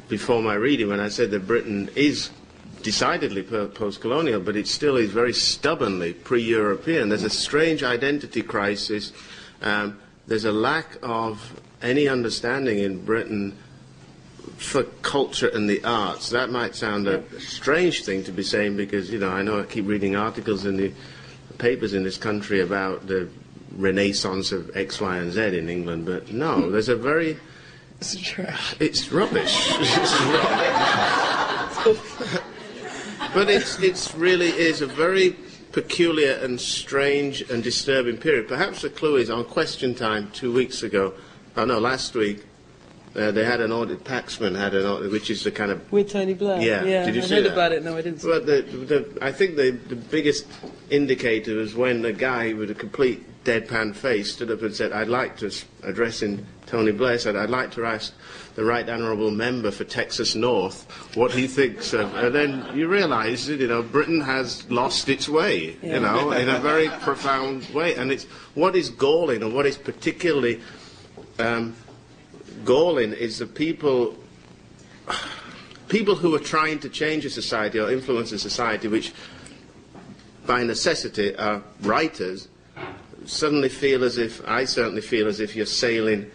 before my reading, when I said that Britain is decidedly post-colonial, but it still is very stubbornly pre-European. There's a strange identity crisis. There's a lack of any understanding in Britain for culture and the arts. That might sound a strange thing to be saying, because I know I keep reading articles in the papers in this country about the renaissance of X, Y, and Z in England, but no, there's a very... It's trash. It's rubbish. But it really is a very peculiar and strange and disturbing period. Perhaps the clue is on Question Time 2 weeks ago. Last week, they had an audit. Paxman had an audit, which is the kind of... With Tony Blair? Yeah. Did you see I heard that? about it. No, I didn't see it. But I think the biggest indicator was when the guy with a complete deadpan face stood up and said, I'd like to, addressing Tony Blair, said, I'd like to ask the Right Honourable Member for Texas North what he thinks of... And then you realise that, Britain has lost its way, in a very profound way. And it's what is galling, and what is particularly... galling is the people who are trying to change a society or influence a society which by necessity, are writers, suddenly feel as if, I certainly feel as if you're sailing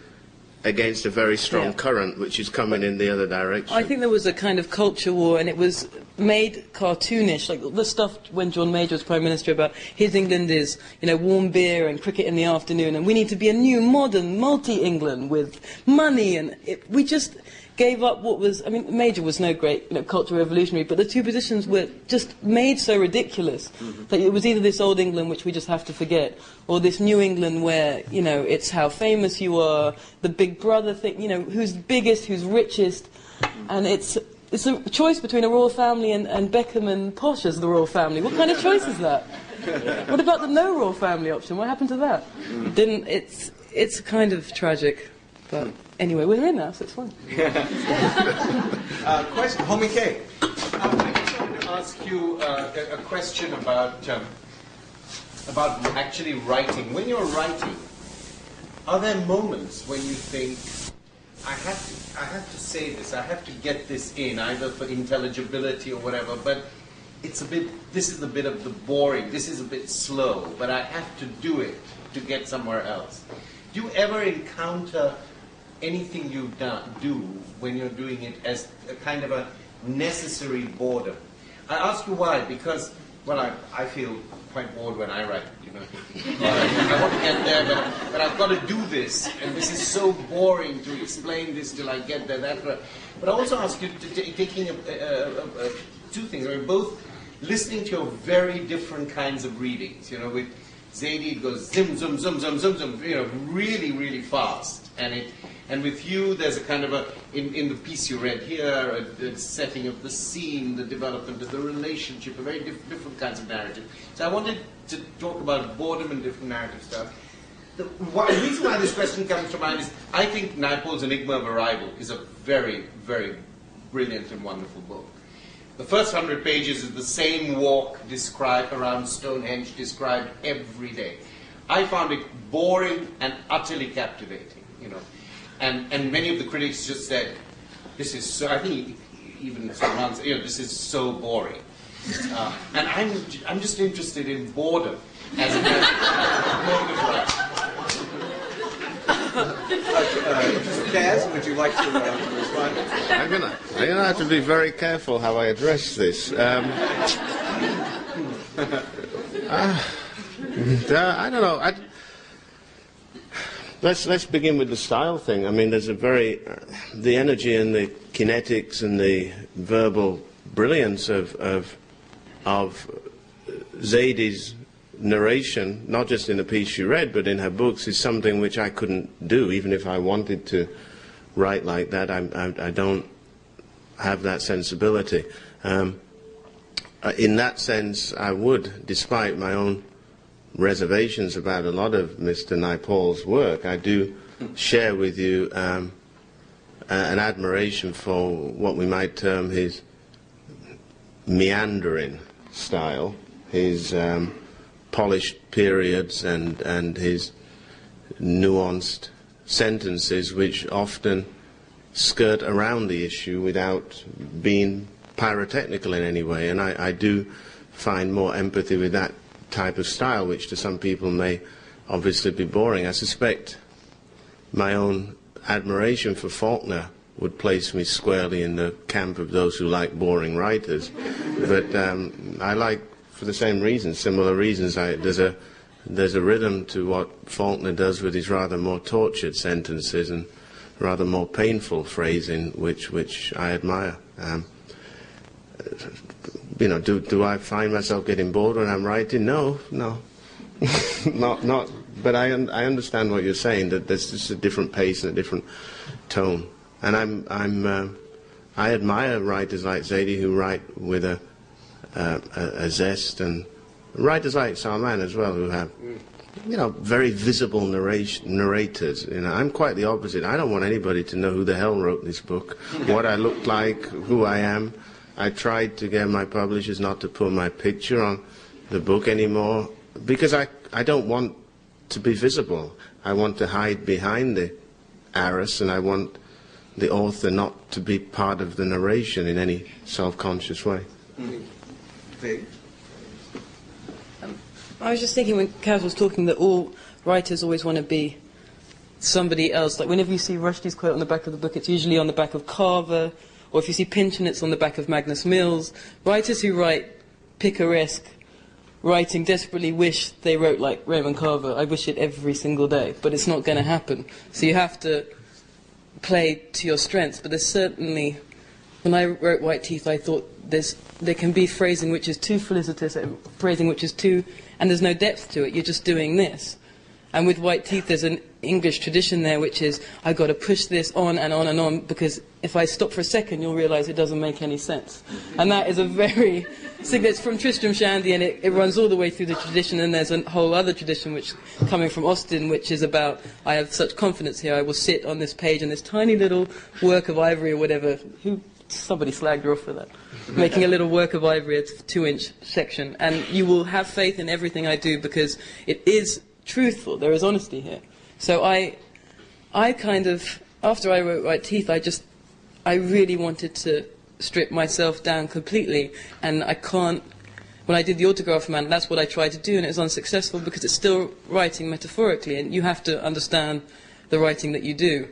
against a very strong current which is coming in the other direction. I think there was a kind of culture war, and it was made cartoonish, like the stuff when John Major was Prime Minister about his England is, you know, warm beer and cricket in the afternoon, and we need to be a new, modern, multi-England with money, and we just gave up what was, I mean, Major was no great, you know, cultural revolutionary, but the two positions were just made so ridiculous that it was either this old England, which we just have to forget, or this new England where, you know, it's how famous you are, the big brother thing, you know, who's biggest, who's richest, and it's a choice between a royal family and Beckham and Posh as the royal family. What kind of choice is that? What about the no royal family option? What happened to that? It's kind of tragic, but anyway, we're here now, so it's fine. Question, Homie K. I just wanted to ask you a question about actually writing. When you're writing, are there moments when you think, I have to say this, I have to get this in, either for intelligibility or whatever, but this is a bit of the boring, this is a bit slow, but I have to do it to get somewhere else. Do you ever encounter anything you do when you're doing it as a kind of a necessary boredom? I ask you why, because, well, I feel quite bored when I write, you know. I want to get there, but I've got to do this, and this is so boring to explain this till I get there. But I also ask you to taking two things. I mean, both listening to your very different kinds of readings. You know, with Zadie it goes zim, zum, zum, zum, zum, zum, you know, really, really fast, and with you, there's a kind of in the piece you read here, a setting of the scene, the development of the relationship, a very different kinds of narrative. So I wanted to talk about boredom and different narrative stuff. The reason why this question comes to mind is I think Naipaul's Enigma of Arrival is a very, very brilliant and wonderful book. The first 100 pages is the same walk described around Stonehenge, described every day. I found it boring and utterly captivating, you know. And many of the critics just said, this is so, I think even someone said, you know, this is so boring. And I'm just interested in boredom as a mode of writing. Kaz, would you like to respond? I'm gonna have to be very careful how I address this. I don't know. Let's begin with the style thing. I mean, there's the energy and the kinetics and the verbal brilliance of Zadie's narration, not just in the piece she read, but in her books, is something which I couldn't do, even if I wanted to write like that. I don't have that sensibility. In that sense, I would, despite my own reservations about a lot of Mr. Naipaul's work, I do share with you an admiration for what we might term his meandering style, his polished periods and his nuanced sentences which often skirt around the issue without being pyrotechnical in any way, and I do find more empathy with that type of style, which to some people may obviously be boring. I suspect my own admiration for Faulkner would place me squarely in the camp of those who like boring writers, but I like, for the same reasons, similar reasons, there's a rhythm to what Faulkner does with his rather more tortured sentences and rather more painful phrasing, which I admire. You know, do I find myself getting bored when I'm writing? No, not. But I understand what you're saying, that there's just a different pace and a different tone, and I admire writers like Zadie who write with a zest, and writers like Salman as well who have, you know, very visible narrators. You know, I'm quite the opposite. I don't want anybody to know who the hell wrote this book, what I look like, who I am. I tried to get my publishers not to put my picture on the book anymore because I don't want to be visible. I want to hide behind the arras, and I want the author not to be part of the narration in any self-conscious way. Dave? I was just thinking when Kaz was talking that all writers always want to be somebody else. Like whenever you see Rushdie's quote on the back of the book, it's usually on the back of Carver, or if you see Pynchon, it's on the back of Magnus Mills. Writers who write picaresque writing desperately wish they wrote like Raymond Carver. I wish it every single day, but it's not going to happen. So you have to play to your strengths. But there's certainly, when I wrote White Teeth, I thought there can be phrasing which is too felicitous, phrasing which is too, and there's no depth to it. You're just doing this. And with White Teeth, there's an English tradition there, which is I've got to push this on and on and on, because if I stop for a second, you'll realise it doesn't make any sense. And that is a very, it's from Tristram Shandy, and it runs all the way through the tradition. And there's a whole other tradition, which coming from Austen, which is about I have such confidence here, I will sit on this page in this tiny little work of ivory or whatever. Somebody slagged her off for that. Making a little work of ivory, a 2-inch section, and you will have faith in everything I do because it is truthful. There is honesty here. So I kind of, after I wrote White Teeth, I really wanted to strip myself down completely, and I can't. When I did The Autograph Man, that's what I tried to do, and it was unsuccessful because it's still writing metaphorically, and you have to understand the writing that you do.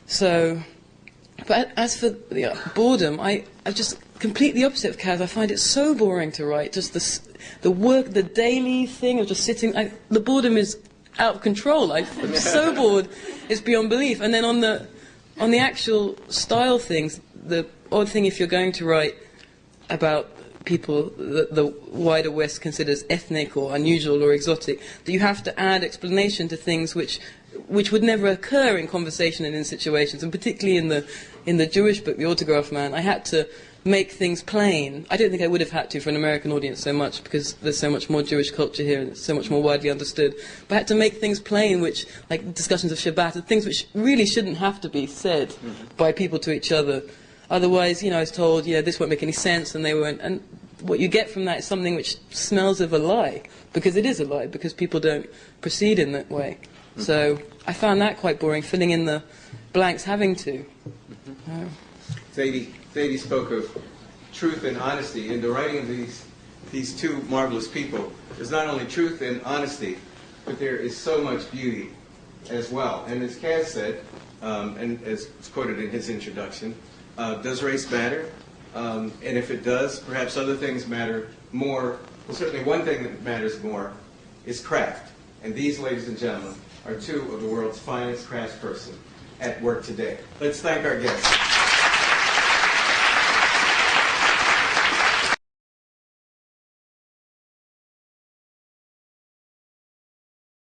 So, but as for the boredom, I just completely opposite of Kaz. I find it so boring to write. Just the work, the daily thing of just sitting. The boredom is out of control. I'm so bored, it's beyond belief. And then on the actual style things, the odd thing if you're going to write about people that the wider West considers ethnic or unusual or exotic, that you have to add explanation to things which would never occur in conversation and in situations, and particularly in the Jewish book, The Autograph Man, I had to make things plain. I don't think I would have had to for an American audience so much, because there's so much more Jewish culture here and it's so much more widely understood. But I had to make things plain, which, like discussions of Shabbat, and things which really shouldn't have to be said by people to each other. Otherwise, I was told, this won't make any sense, and they weren't. And what you get from that is something which smells of a lie, because it is a lie, because people don't proceed in that way. So I found that quite boring, filling in the blanks having to. Zadie spoke of truth and honesty. In the writing of these two marvelous people, there's not only truth and honesty, but there is so much beauty as well. And as Kaz said, and as it's quoted in his introduction, does race matter? And if it does, perhaps other things matter more. Well, certainly one thing that matters more is craft. And these, ladies and gentlemen, are two of the world's finest craftspersons at work today. Let's thank our guests.